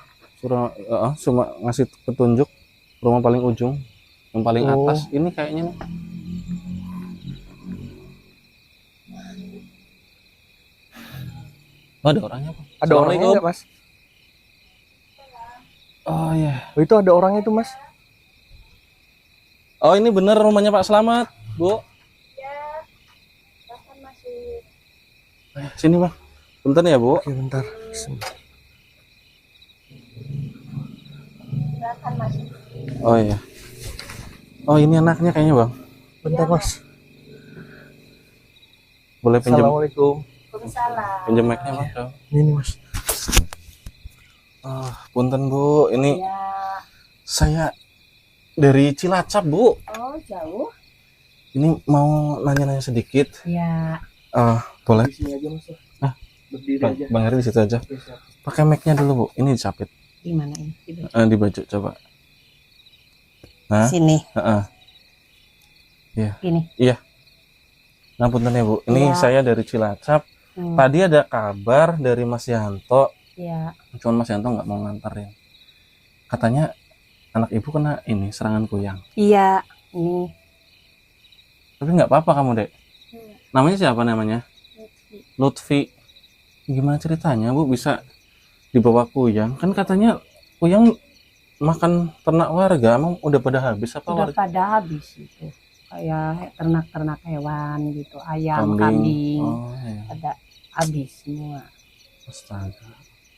cuma ngasih petunjuk rumah paling ujung, yang paling Oh. atas. Ini kayaknya nih. Oh, ada orangnya Bang. Ada orangnya Assalamualaikum. nggak, Mas? Oh iya. Oh, itu ada orangnya itu, Mas. Oh ini bener rumahnya Pak Slamet, Bu. Sini Bang. Bentar ya Bu. Oke, bentar. Oh iya. Oh ini anaknya kayaknya Bang. Bentar, Mas. Boleh pinjam Assalamualaikum. pinjam mic-nya Bang? Coba. Ini, Mas. Punten Bu, ini Ya, saya dari Cilacap Bu. oh jauh? Ini mau nanya-nanya sedikit. Ya, Boleh? Di sini aja, Mas. Ah, Berdiri Bang, aja. Bang Heri di situ aja. Oke, siap. Pakai mic-nya dulu Bu. Ini dicapit di mana ini? Di bawah. di baju coba. Nah, Sini, heeh. gini. Nah, punten ya Bu. Ini Iya. saya dari Cilacap. Hmm, Tadi ada kabar dari Mas Yanto, ya, cuman Mas Yanto nggak mau nganterin. Katanya anak ibu kena ini serangan kuyang. iya, ini. Tapi nggak apa-apa kamu Dek. Namanya siapa namanya? Lutfi. Gimana ceritanya Bu bisa dibawa kuyang? Kan katanya kuyang makan ternak warga. Emang udah pada habis apa Udah warga? pada habis itu. Kayak ternak-ternak hewan gitu, ayam, kambing, Oh iya. pada habis semua. Astaga.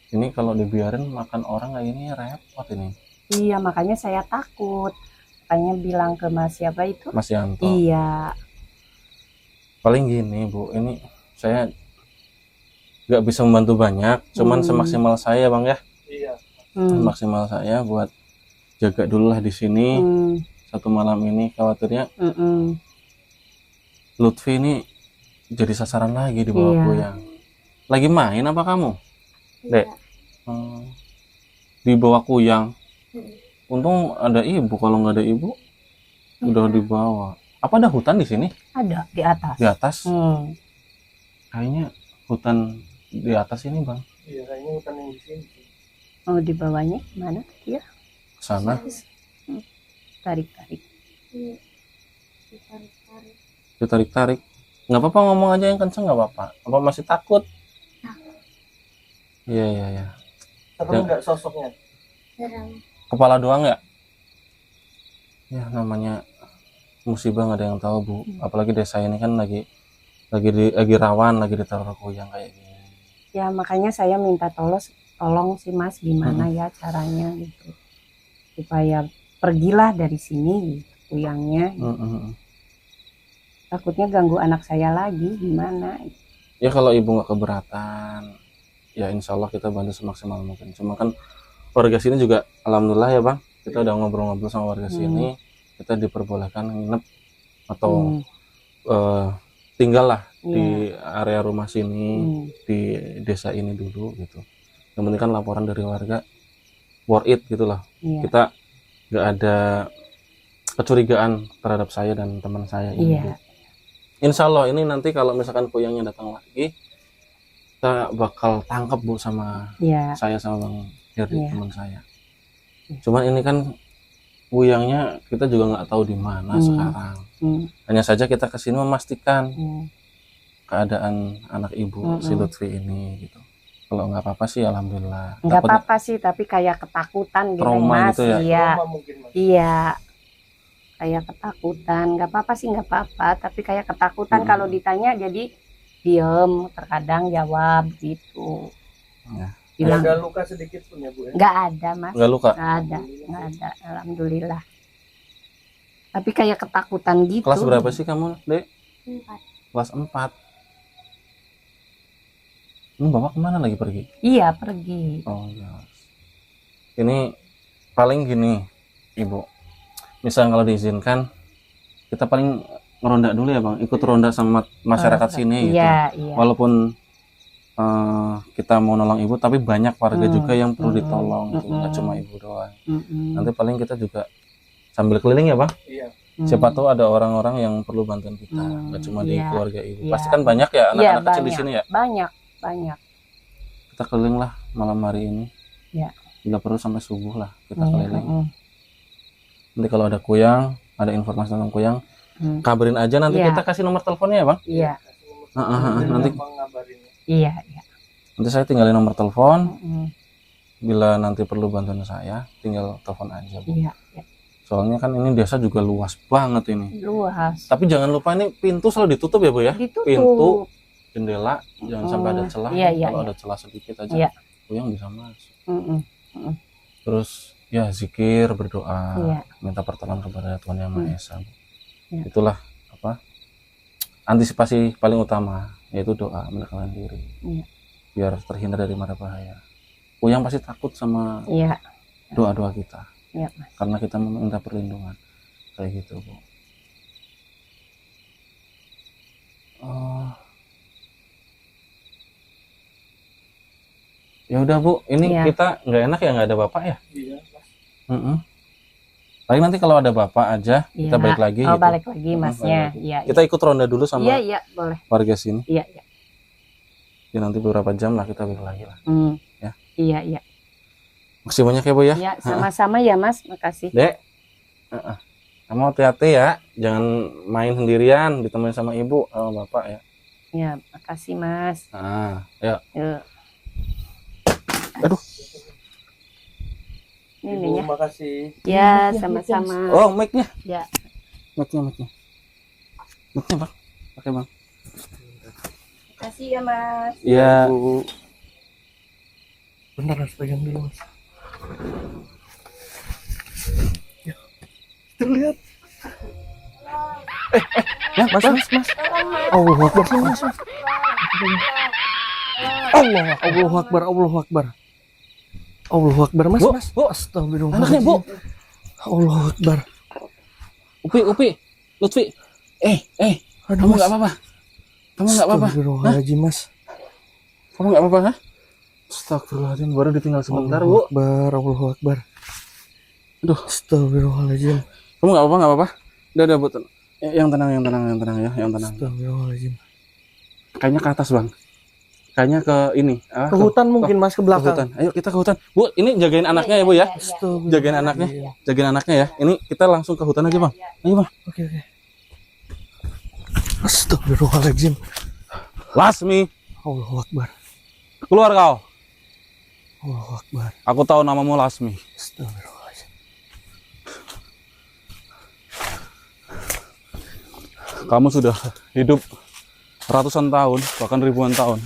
Ini kalau dibiarin makan orang kayak ini repot ini. Iya, makanya saya takut. Makanya bilang ke Mas siapa itu? Mas Yanto. Iya, Paling gini Bu, ini saya nggak bisa membantu banyak. Cuman semaksimal saya Bang ya. Iya. Maksimal saya buat jaga dulu lah di sini. Satu malam ini khawatirnya Lutfi ini jadi sasaran lagi di bawah Iya. kuyang. Lagi main apa kamu? Dek. Di bawah kuyang. Untung ada ibu, kalau nggak ada ibu udah dibawa. Apa ada hutan di sini? ada di atas. Di atas? Hmm. Kayaknya hutan di atas ini Bang. Iya, kayaknya hutan yang di sini. Oh, di bawahnya mana? Ya, Sana tarik-tarik. ditarik-tarik. Nggak apa-apa ngomong aja yang kenceng nggak apa-apa. Apa masih takut? Iya iya iya. Serem nggak sosoknya? Kepala doang ya? Ya namanya musibah nggak ada yang tahu Bu. Apalagi desa ini kan lagi rawan, lagi diteror kuyang kayak gini. Ya makanya saya minta tolong sih Mas gimana ya caranya gitu supaya pergilah dari sini gitu, kuyangnya. Takutnya ganggu anak saya lagi gimana. Ya kalau ibu nggak keberatan, ya insya Allah kita bantu semaksimal mungkin. Cuma kan warga sini juga alhamdulillah ya Bang, kita udah ngobrol-ngobrol sama warga sini, kita diperbolehkan nginep atau tinggal lah di area rumah sini, di desa ini dulu gitu. Yang penting kan laporan dari warga worth it gitu loh. Iya. Kita nggak ada kecurigaan terhadap saya dan teman saya ini. Iya. Insya Allah ini nanti kalau misalkan kuyangnya datang lagi, kita bakal tangkap Bu sama Iya. saya sama Bang Herdi, Iya. teman saya. Cuman ini kan kuyangnya kita juga nggak tahu di mana sekarang. Hanya saja kita kesini memastikan keadaan anak ibu si Lutfi ini gitu. Kalau nggak apa-apa sih alhamdulillah. Nggak Takutnya apa-apa sih, tapi kayak ketakutan gitu trauma Mas. gitu ya? Iya. Trauma mungkin, Mas. Iya. Kayak ketakutan. Nggak apa-apa sih, nggak apa-apa. Tapi kayak ketakutan kalau ditanya jadi diem, terkadang jawab gitu. Ya. Bilang Ada luka sedikit pun ya Bu ya? nggak ada Mas. nggak luka. Nggak ada. Alhamdulillah. Tapi kayak ketakutan gitu. Kelas berapa sih kamu, Dek? 4. Kelas 4. Ini bapak kemana lagi pergi? Iya, pergi. Oh iya. Ini paling gini, Ibu. Misal kalau diizinkan, kita paling ngeronda dulu ya Bang. Ikut ronda sama masyarakat sini gitu. Iya, iya. Walaupun kita mau nolong ibu, tapi banyak warga juga yang perlu ditolong gitu. Nggak cuma ibu doang. Nanti paling kita juga sambil keliling ya Bang. Iya. Siapa tahu ada orang-orang yang perlu bantuan kita. Nggak cuma di Iya. keluarga ibu. Iya. Pasti kan banyak ya anak-anak kecil di banyak. sini ya. Banyak. Kita keliling lah malam hari ini. Iya. Bila perlu sampai subuh lah kita keliling. Nanti kalau ada kuyang, ada informasi tentang kuyang, kabarin aja nanti Iya. kita kasih nomor teleponnya ya Bang. Iya. Nanti Iya. nanti saya tinggalin nomor telepon. Bila nanti perlu bantuan saya, tinggal telepon aja Bu. Iya. Soalnya kan ini desa juga luas banget ini. Luas. Tapi jangan lupa ini pintu selalu ditutup ya Bu ya. Ditutup. Pintu, jendela, jangan sampai ada celah. Iya, iya, Kalau iya. ada celah sedikit aja, Iya. kuyang bisa masuk. Terus Terus ya zikir, berdoa, Iya. minta pertolongan kepada Tuhan Yang Maha Esa. Bu. Iya. Itulah apa? Antisipasi paling utama yaitu doa, mendekatkan diri. Iya. Biar terhindar dari mara bahaya. Kuyang pasti takut sama iya. doa-doa kita. Iya, Mas. Karena kita meminta perlindungan kayak gitu Bu. Ya udah Bu, ini Iya. kita nggak enak ya nggak ada bapak ya. Iya. Tapi nanti kalau ada bapak aja kita Iya. balik lagi. Oh, gitu. balik lagi Masnya. Iya. Kita ikut ronda dulu sama Iya, boleh. warga sini. Iya. Ya nanti beberapa jam lah kita balik lagi lah. Ya. Iya. Makasih banyak ya Bu ya. Iya, sama-sama ya Mas. Makasih. Dek, kamu hati-hati ya, jangan main sendirian, ditemenin sama ibu sama bapak ya. Ya, makasih Mas. Ya. Yuk. Aduh. Ini Ibu, nih ya. makasih. Ya, sama-sama. Oh, mic-nya. Ya. Mic-nya. Mic-nya Bang. Pakai Bang. Makasih ya Mas. Iya. Bu. Bentar, harus pegang dulu Mas. Ya. Terlihat. Mas. Allahu Akbar, sini, Mas. Allahu Akbar. Allahu Akbar, Mas, Bu, Mas. Bu. Astagfirullahaladzim. Anaknya Bu. Allahu Akbar. Upi. Lutfi. Aduh, Kamu Mas. nggak apa-apa? Kamu nggak apa-apa? Astagfirullahaladzim, Mas. Kamu nggak apa-apa, ha? Astagfirullahaladzim, baru ditinggal sebentar, Bu. Allahu Akbar. Aduh. Astagfirullahaladzim. Kamu nggak apa-apa? Udah, Bu. Yang tenang ya, yang tenang. Astagfirullahaladzim. Kayaknya ke atas, Bang. Kayaknya ke ini. Ke hutan mungkin, Mas, ke Ke belakang. hutan. Ayo kita ke hutan. Bu, ini jagain anaknya ya, Bu ya. Astagfirullahaladzim. Jagain anaknya ya. Ini kita langsung ke hutan aja, Bang. Ayo, Bang. Oke. Astagfirullahaladzim. Lasmi, Allahu Akbar. keluar kau. Allahu Akbar. Aku tahu namamu Lasmi. Astagfirullahaladzim. Kamu sudah hidup ratusan tahun, bahkan ribuan tahun.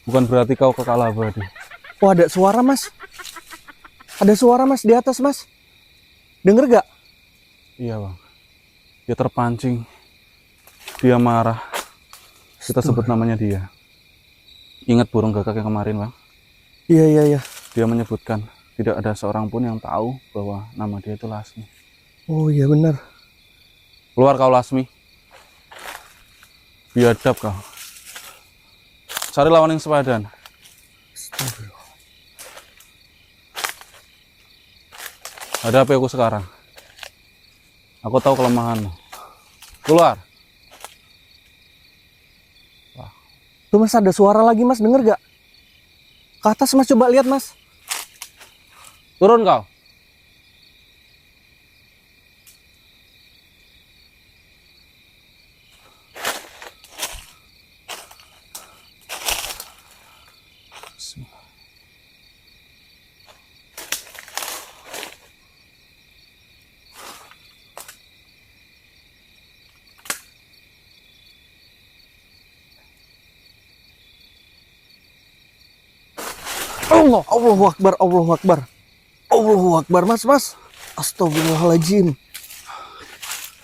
Bukan berarti kau kekal abadi. Oh, ada suara, Mas. Ada suara, Mas, di atas, Mas. Denger gak? Iya, Bang. Dia terpancing. Dia marah. Kita sebut namanya dia. Ingat burung gagak yang kemarin, Bang? Iya. Dia menyebutkan tidak ada seorang pun yang tahu bahwa nama dia itu Lasmi. Oh, iya benar. Keluar kau Lasmi. Biadab kau. Cari lawan yang sepadan. Hadapi aku sekarang. Aku tahu kelemahanmu. Keluar. Tuh mas, ada suara lagi mas, denger gak? Ke atas mas, coba lihat mas. Turun kau. Allahu Akbar, Allahu Akbar. Allahu Akbar, mas, mas. Astagfirullahaladzim.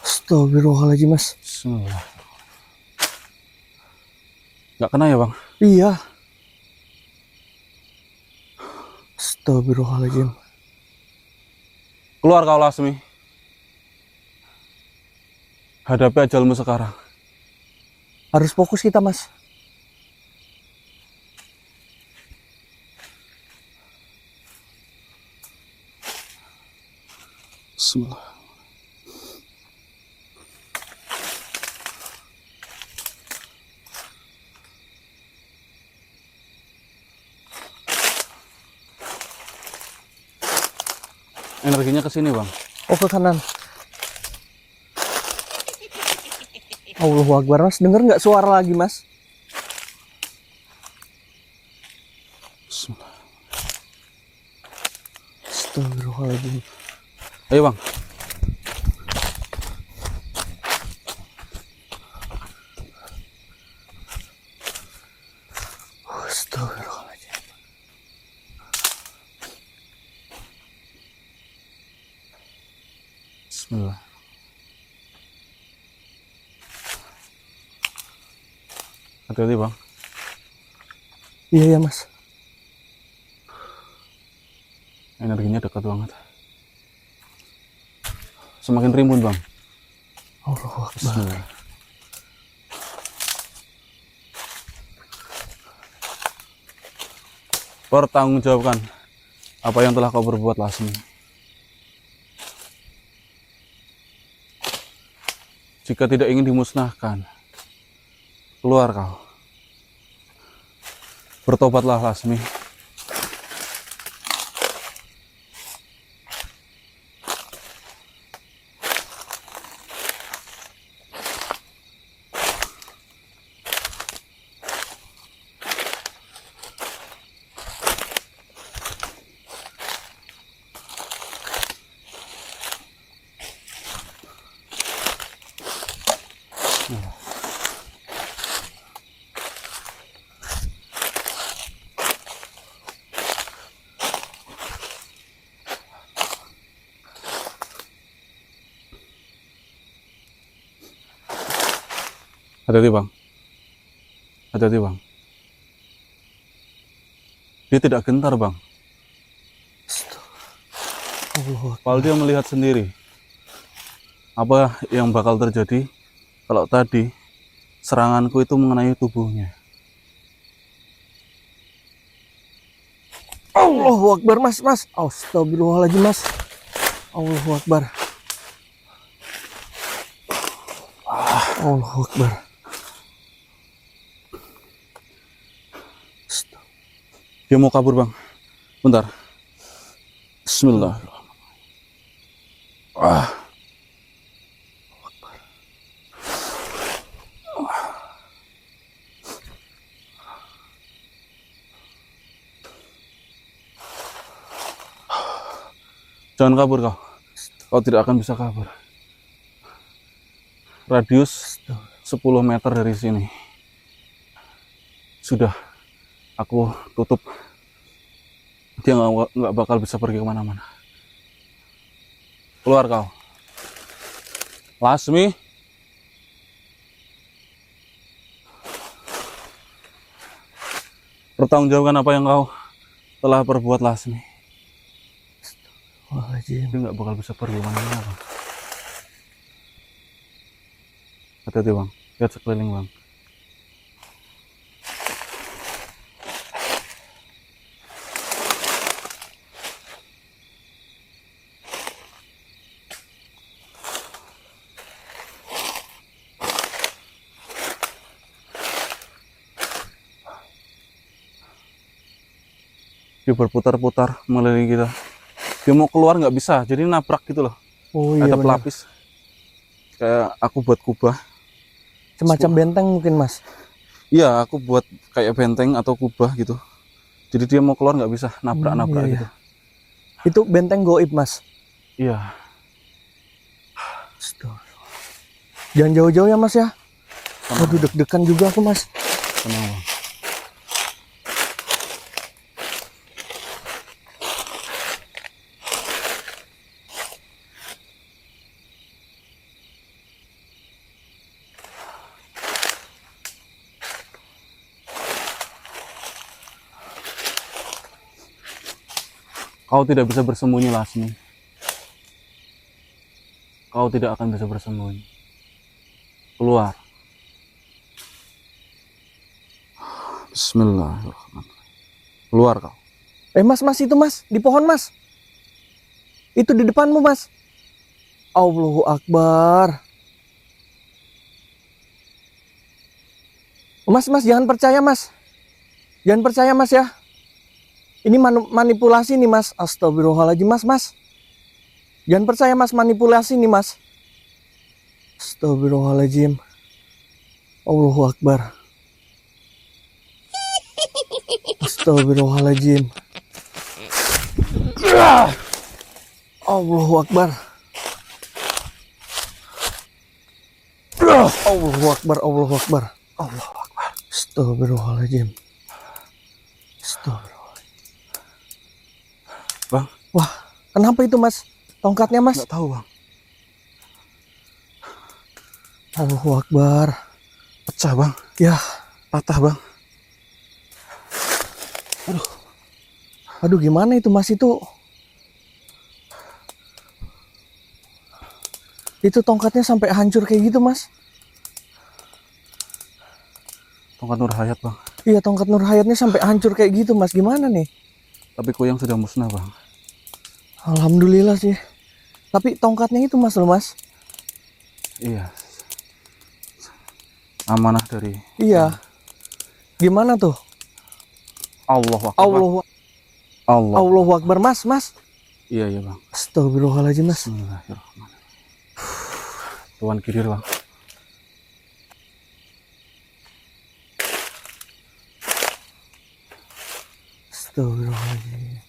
Astagfirullahaladzim, mas. Bismillah. Gak kena ya bang? Iya. Astagfirullahaladzim. Keluar kau Lasmi. Hadapi ajalmu sekarang. Harus fokus kita, mas. Bismillah. Energinya ke sini bang. Oh, ke kanan. Allahu Akbar, mas. Denger nggak suara lagi, mas? Bismillah. Astagfirullahaladzim. Ayo bang. Astagfirullahaladzim. Bismillah. Hati-hati bang. Iya, ya, mas. Energinya dekat banget. Semakin rimbun bang. Allahu Akbar. Bismillah. Pertanggungjawabkan apa yang telah kau berbuat Lasmi. Jika tidak ingin dimusnahkan, keluar kau. Bertobatlah Lasmi. Hati-hati bang. Hati-hati bang. Dia tidak gentar bang. Allahu Akbar. Padahal dia melihat sendiri apa yang bakal terjadi kalau tadi seranganku itu mengenai tubuhnya. Allahu Akbar, mas, mas. Astagfirullahaladzim, mas. Allahu Akbar. Allahu Akbar. Dia mau kabur bang. Bentar. Bismillah. Jangan kabur kau. Kau tidak akan bisa kabur. Radius 10 meter dari sini. Sudah aku tutup. Dia nggak bakal bisa pergi kemana-mana. Keluar kau. Lasmi. Pertanggungjawabkan apa yang kau telah perbuat Lasmi. Astagfirullahaladzim. Dia nggak bakal bisa pergi kemana-mana bang. Hati-hati bang. Lihat sekeliling bang. Dia berputar-putar mengelilingi kita. Dia mau keluar nggak bisa, jadi nabrak gitu loh. Oh iya Ada benar. pelapis. Kayak aku buat kubah. Semacam benteng mungkin mas. Iya, aku buat kayak benteng atau kubah gitu. Jadi dia mau keluar nggak bisa, nabrak-nabrak Iya, gitu. iya. Itu benteng goib mas. Iya. Astagfirullah. Jangan jauh-jauh ya mas ya. Tenang, Aduh deg-degan juga aku mas. tenang, Bang. Kau tidak bisa bersembunyi, Lasmi. Kau tidak akan bisa bersembunyi. Keluar. Bismillahirrahmanirrahim. Keluar kau. Mas itu mas di pohon mas. Itu di depanmu mas. Allahu Akbar. Mas jangan percaya mas. Jangan percaya mas ya. Ini manipulasi nih mas. Astagfirullahaladzim mas. Jangan percaya mas, manipulasi nih mas. Astagfirullahaladzim. Allahu Akbar. Astagfirullahaladzim. Allahu Akbar. Allahu Akbar, Allahu Akbar. Allahu Akbar. Astagfirullahaladzim. Astagfirullahaladzim. Bang, Wah, kenapa itu mas? Tongkatnya mas? nggak tahu, Bang. Allahu Akbar. Pecah, Bang. Ya, Patah, Bang. aduh gimana itu mas itu? Itu tongkatnya sampai hancur kayak gitu mas? Tongkat Nur Hayat, Bang. Iya, tongkat Nur Hayatnya sampai hancur kayak gitu mas. Gimana nih? Tapi kuyang sudah musnah, Bang. Alhamdulillah sih. Tapi tongkatnya itu mas loh mas. Iya. Amanah dari Iya. Gimana tuh? Allahu Akbar. Allahu Allah. Allahu Akbar mas. Iya, iya, Bang. Astagfirullahaladzim mas. Bismillahirrahmanirrahim. Tuan Kirir, Bang. Astagfirullahaladzim.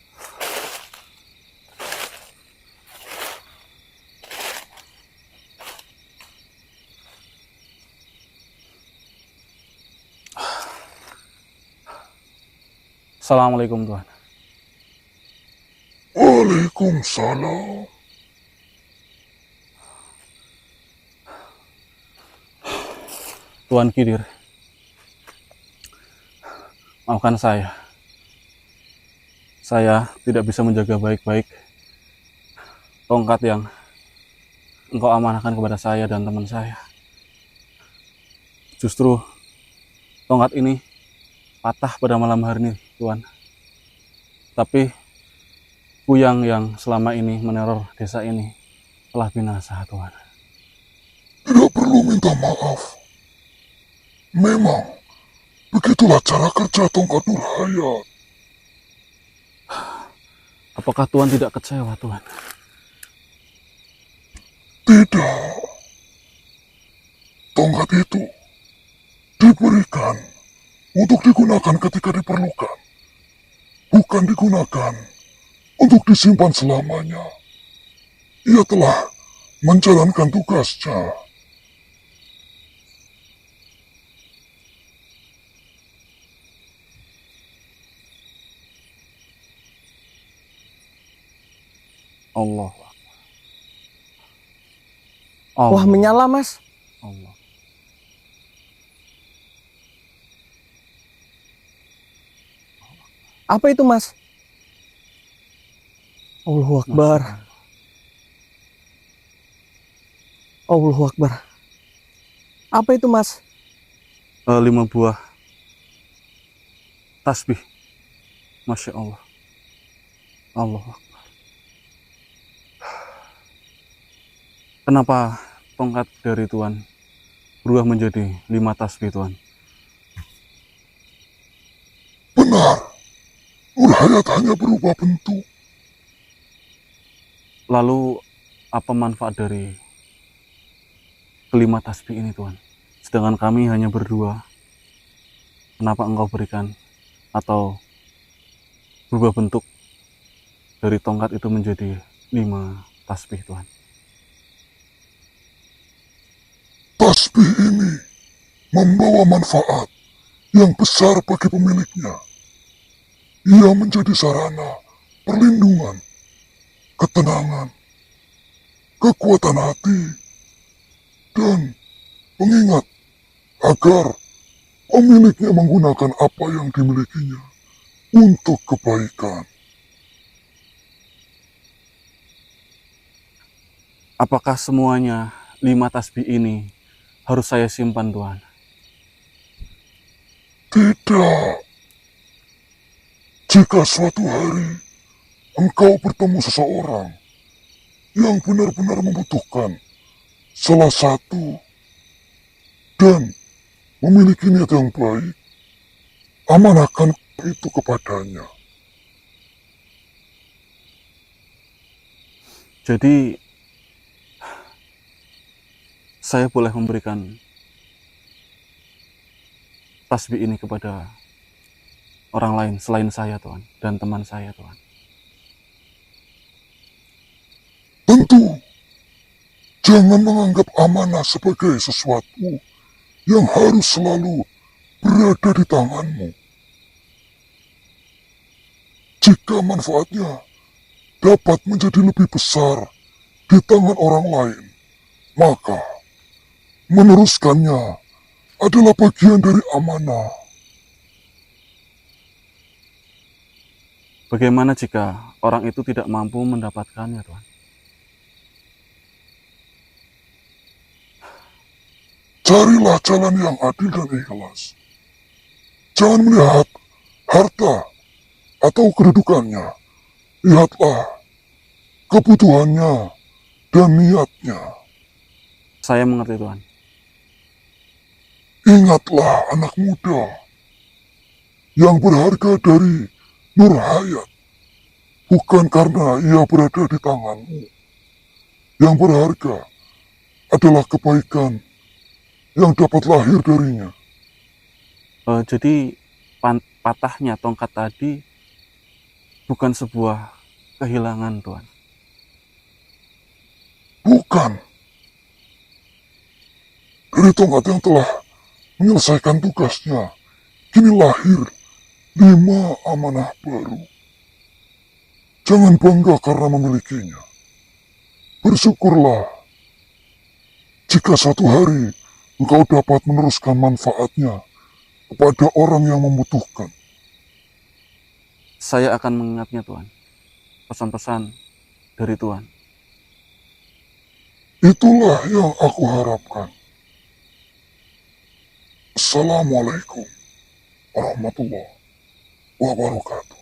Assalamualaikum, Tuan. Waalaikumsalam. Tuan Kirir. Maafkan saya. Saya tidak bisa menjaga baik-baik tongkat yang engkau amanahkan kepada saya dan teman saya. Justru tongkat ini patah pada malam hari ini, Tuan. Tapi kuyang yang selama ini meneror desa ini telah binasa, Tuan. Tidak perlu minta maaf. Memang begitulah cara kerja tongkat Nur Hayat. Apakah Tuan tidak kecewa, Tuan? Tidak. Tongkat itu diberikan untuk digunakan ketika diperlukan. Bukan digunakan untuk disimpan selamanya. Ia telah menjalankan tugasnya. Allah. Wah, menyala mas. Allah. Apa itu mas? Allahu Akbar. Allahu Akbar. Apa itu mas? 5 buah tasbih. Masya Allah. Allah Akbar. Kenapa tongkat dari Tuan berubah menjadi 5 tasbih, Tuan? Benar. Nur Hayat hanya berubah bentuk. Lalu apa manfaat dari kelima tasbih ini Tuhan? Sedangkan kami hanya berdua. Kenapa Engkau berikan atau berubah bentuk dari tongkat itu menjadi 5 tasbih Tuhan? Tasbih ini membawa manfaat yang besar bagi pemiliknya. Ia menjadi sarana perlindungan, ketenangan, kekuatan hati, dan pengingat agar pemiliknya menggunakan apa yang dimilikinya untuk kebaikan. Apakah semuanya 5 tasbih ini harus saya simpan Tuhan? Tidak. Jika suatu hari engkau bertemu seseorang yang benar-benar membutuhkan salah satu dan memiliki niat yang baik, amanahkan itu kepadanya. Jadi saya boleh memberikan tasbih ini kepada orang lain selain saya Tuhan dan teman saya Tuhan. Tentu, jangan menganggap amanah sebagai sesuatu yang harus selalu berada di tanganmu. Jika manfaatnya dapat menjadi lebih besar di tangan orang lain, maka meneruskannya adalah bagian dari amanah. Bagaimana jika orang itu tidak mampu mendapatkannya Tuhan? Carilah jalan yang adil dan ikhlas. Jangan melihat harta atau kedudukannya. Lihatlah kebutuhannya dan niatnya. Saya mengerti Tuhan. Ingatlah anak muda yang berharga dari Nur Hayat, bukan karena ia berada di tanganmu. Yang berharga adalah kebaikan yang dapat lahir darinya. Jadi patahnya tongkat tadi bukan sebuah kehilangan Tuhan. Bukan. Dari tongkat yang telah menyelesaikan tugasnya, kini lahir 5 amanah baru. Jangan bangga karena memilikinya. Bersyukurlah jika suatu hari engkau dapat meneruskan manfaatnya kepada orang yang membutuhkan. Saya akan mengingatnya Tuhan. Pesan-pesan dari Tuhan. Itulah yang aku harapkan. Assalamualaikum warahmatullahi wabarakatuh.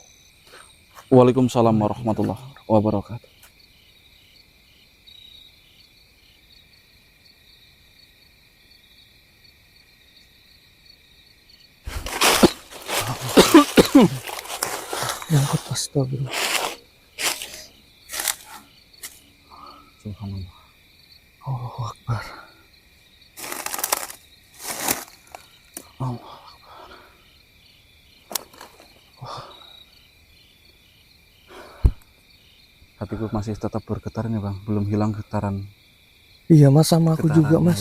Waalaikumsalam warahmatullahi wabarakatuh. Yang astagfirullah. Subhanallah. Allahu Akbar. Allah. Hatiku masih tetap bergetar nih Bang, belum hilang getaran. Iya mas, sama aku juga Getarannya. mas.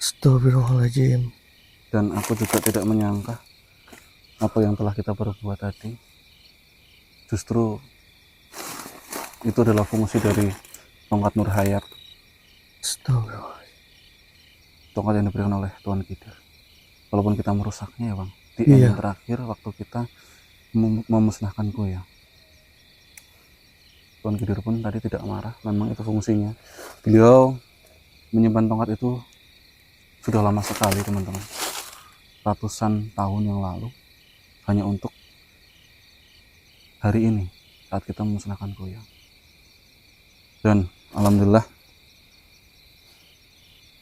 Astagfirullahaladzim. Dan aku juga tidak menyangka apa yang telah kita perbuat tadi justru itu adalah fungsi dari tongkat Nur Hayat, Astagfirullah. tongkat yang diberikan oleh Tuan Kidir. Walaupun kita merusaknya ya Bang, di Iya. ending terakhir waktu kita memusnahkan goyang, Tuan Kidir pun tadi tidak marah. Memang itu fungsinya. Beliau menyimpan tongkat itu sudah lama sekali teman-teman, ratusan tahun yang lalu, hanya untuk hari ini saat kita memusnahkan goyang. Dan alhamdulillah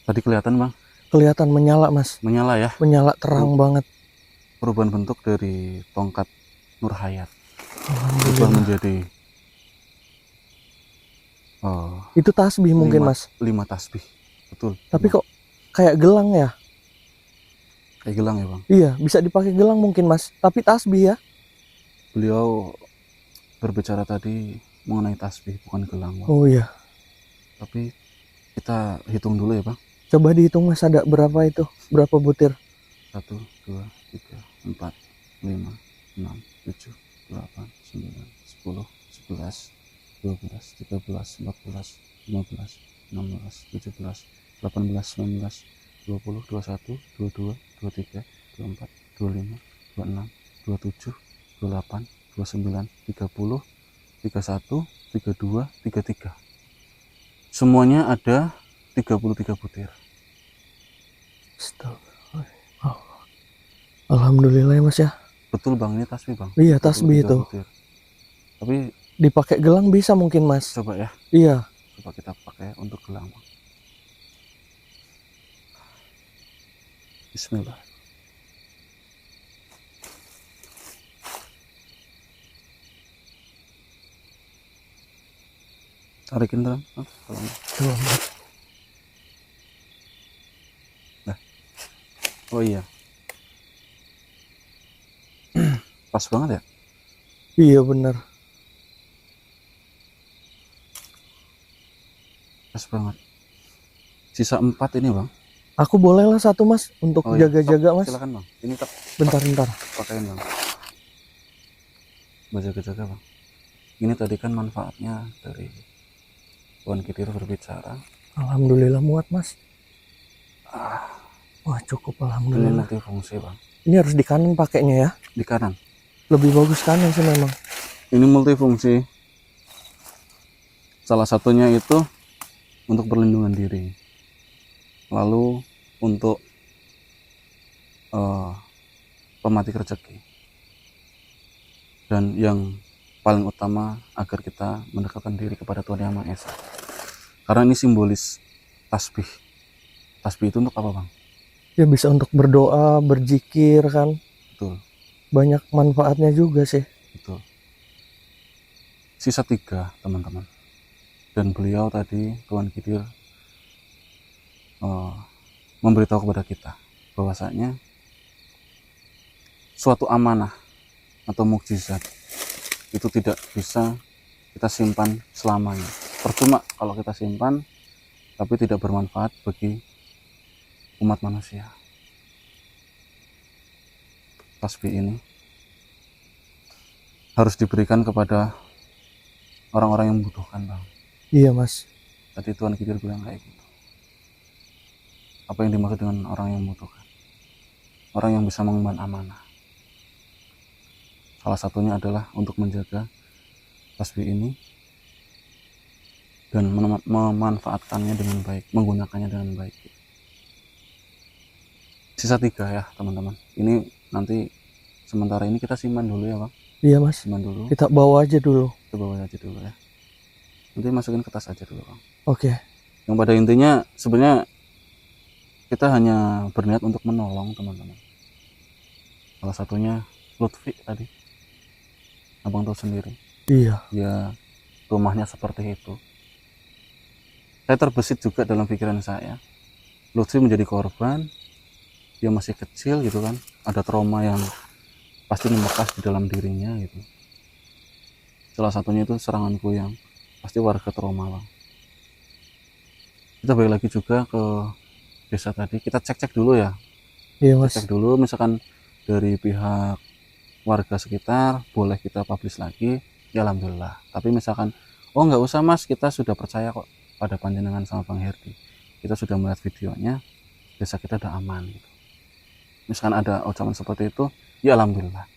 tadi kelihatan Bang, Kelihatan menyala mas, menyala ya. menyala terang banget. Perubahan bentuk dari tongkat Nur Hayat. Alhamdulillah. Berubah menjadi Itu tasbih mungkin mas. 5 tasbih. Betul. Tapi kok kayak gelang ya? Kayak gelang ya bang. Iya, bisa dipakai gelang mungkin mas. Tapi tasbih ya? Beliau berbicara tadi mengenai tasbih bukan gelang bang. Oh iya. Tapi kita hitung dulu ya bang. Coba dihitung mas, ada berapa itu? Berapa butir? 1, 2, 3, 4, 5, 6, 7, 8, 9, 10, 11, 12, 13, 14, 15, 16, 17, 18, 19, 20, 21, 22, 23, 24, 25, 26, 27, 28, 29, 30, 31, 32, 33. Semuanya ada 33 butir. Astagfirullah. Oh. Alhamdulillah ya mas ya. Betul bang, ini tasbih bang. Iya, tasbih 33 itu. butir. Tapi Dipakai gelang bisa mungkin mas. coba ya, Iya. coba kita pakai untuk gelang bang. Bismillah. Tarikin bang. Kalau Coba, Mas. oh iya. Pas banget ya. Iya benar. Pas banget. Sisa 4 ini bang. Aku boleh lah satu mas untuk Oh iya, jaga-jaga sok, mas. silakan bang. Ini tak Bentar. pakaiin bang. Jaga-jaga bang. Ini tadi kan manfaatnya dari Tuan Kidir berbicara. Alhamdulillah muat mas. Ah, Wah cukup ini alhamdulillah. multifungsi bang. Ini harus di kanan pakainya ya. Di kanan. Lebih bagus kanan sih memang. Ini multifungsi. Salah satunya itu untuk perlindungan diri. Lalu untuk pematik rezeki. Dan yang paling utama agar kita mendekatkan diri kepada Tuhan Yang Maha Esa. Karena ini simbolis tasbih. Tasbih itu untuk apa bang? Ya bisa untuk berdoa, berzikir kan. Betul, Banyak manfaatnya juga sih. betul. Sisa 3 teman-teman. Dan beliau tadi Tuan Kidir memberitahu kepada kita bahwasanya suatu amanah atau mukjizat itu tidak bisa kita simpan selamanya. Percuma kalau kita simpan tapi tidak bermanfaat bagi umat manusia. Tasbih ini harus diberikan kepada orang-orang yang membutuhkan bang. Iya mas. Tadi Tuan Kidir bilang kayak gitu. Apa yang dimaksud dengan orang yang membutuhkan? Orang yang bisa mengemban amanah. Salah satunya adalah untuk menjaga tasbih ini dan memanfaatkannya dengan baik, menggunakannya dengan baik. Sisa 3 ya teman-teman. Ini nanti sementara ini kita simpan dulu ya bang. Iya mas. Simpan dulu. Kita bawa aja dulu. Kita bawa aja dulu ya. Nanti masukin ke tas aja dulu bang. Oke. Yang pada intinya sebenarnya kita hanya berniat untuk menolong teman-teman. Salah satunya Lutfi tadi. Abang tahu sendiri. Iya. Ya rumahnya seperti itu. Saya terbesit juga dalam pikiran saya. Lutfi menjadi korban. Dia masih kecil gitu kan. Ada trauma yang pasti membekas di dalam dirinya gitu. Salah satunya itu serangan kuyang. Pasti warga trauma bang. Kita balik lagi juga ke desa tadi. Kita cek-cek dulu ya. Iya mas. Cek dulu misalkan dari pihak warga sekitar boleh kita publish lagi, ya alhamdulillah. Tapi misalkan oh nggak usah mas, kita sudah percaya kok pada panjenengan sama Bang Herdi, kita sudah melihat videonya, desa kita udah aman gitu. Misalkan ada ucapan seperti itu, ya alhamdulillah.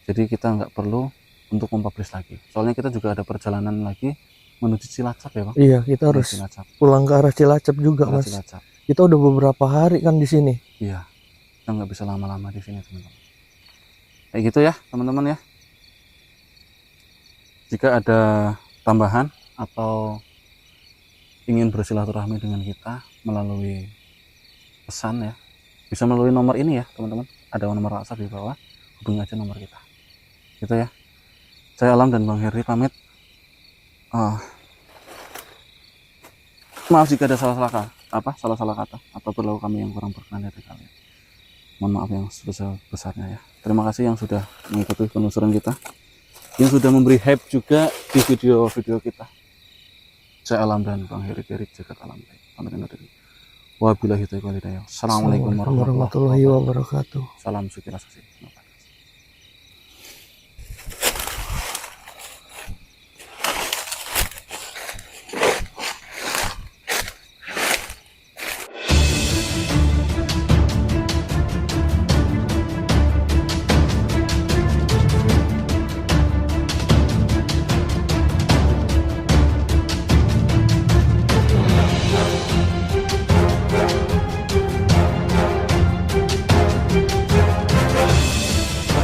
Jadi kita nggak perlu untuk mempublish lagi, soalnya kita juga ada perjalanan lagi menuju Cilacap ya bang. Iya kita harus Cilacap, pulang ke arah Cilacap juga arah mas. Cilacap. Kita udah beberapa hari kan di sini. Iya, kita nggak bisa lama-lama di sini teman-teman. Kayak gitu ya teman-teman ya. Jika ada tambahan atau ingin bersilaturahmi dengan kita melalui pesan ya, bisa melalui nomor ini ya teman-teman. Ada nomor WhatsApp di bawah, hubungi aja nomor kita. Gitu ya. Saya Alam dan Bang Heri pamit. Maaf jika ada salah-salah kata atau perilaku kami yang kurang berkenan dari kalian. Mohon maaf yang sebesar-besarnya ya. Terima kasih yang sudah mengikuti penelusuran kita, yang sudah memberi hype juga di video-video kita. Saya Alam dan Bang Heri dari Jagat Alam. Pamit undur diri. Wabillahi taufiq wal hidayah. Assalamualaikum warahmatullahi warahmatullahi wabarakatuh. wabarakatuh. Salam suci rasa.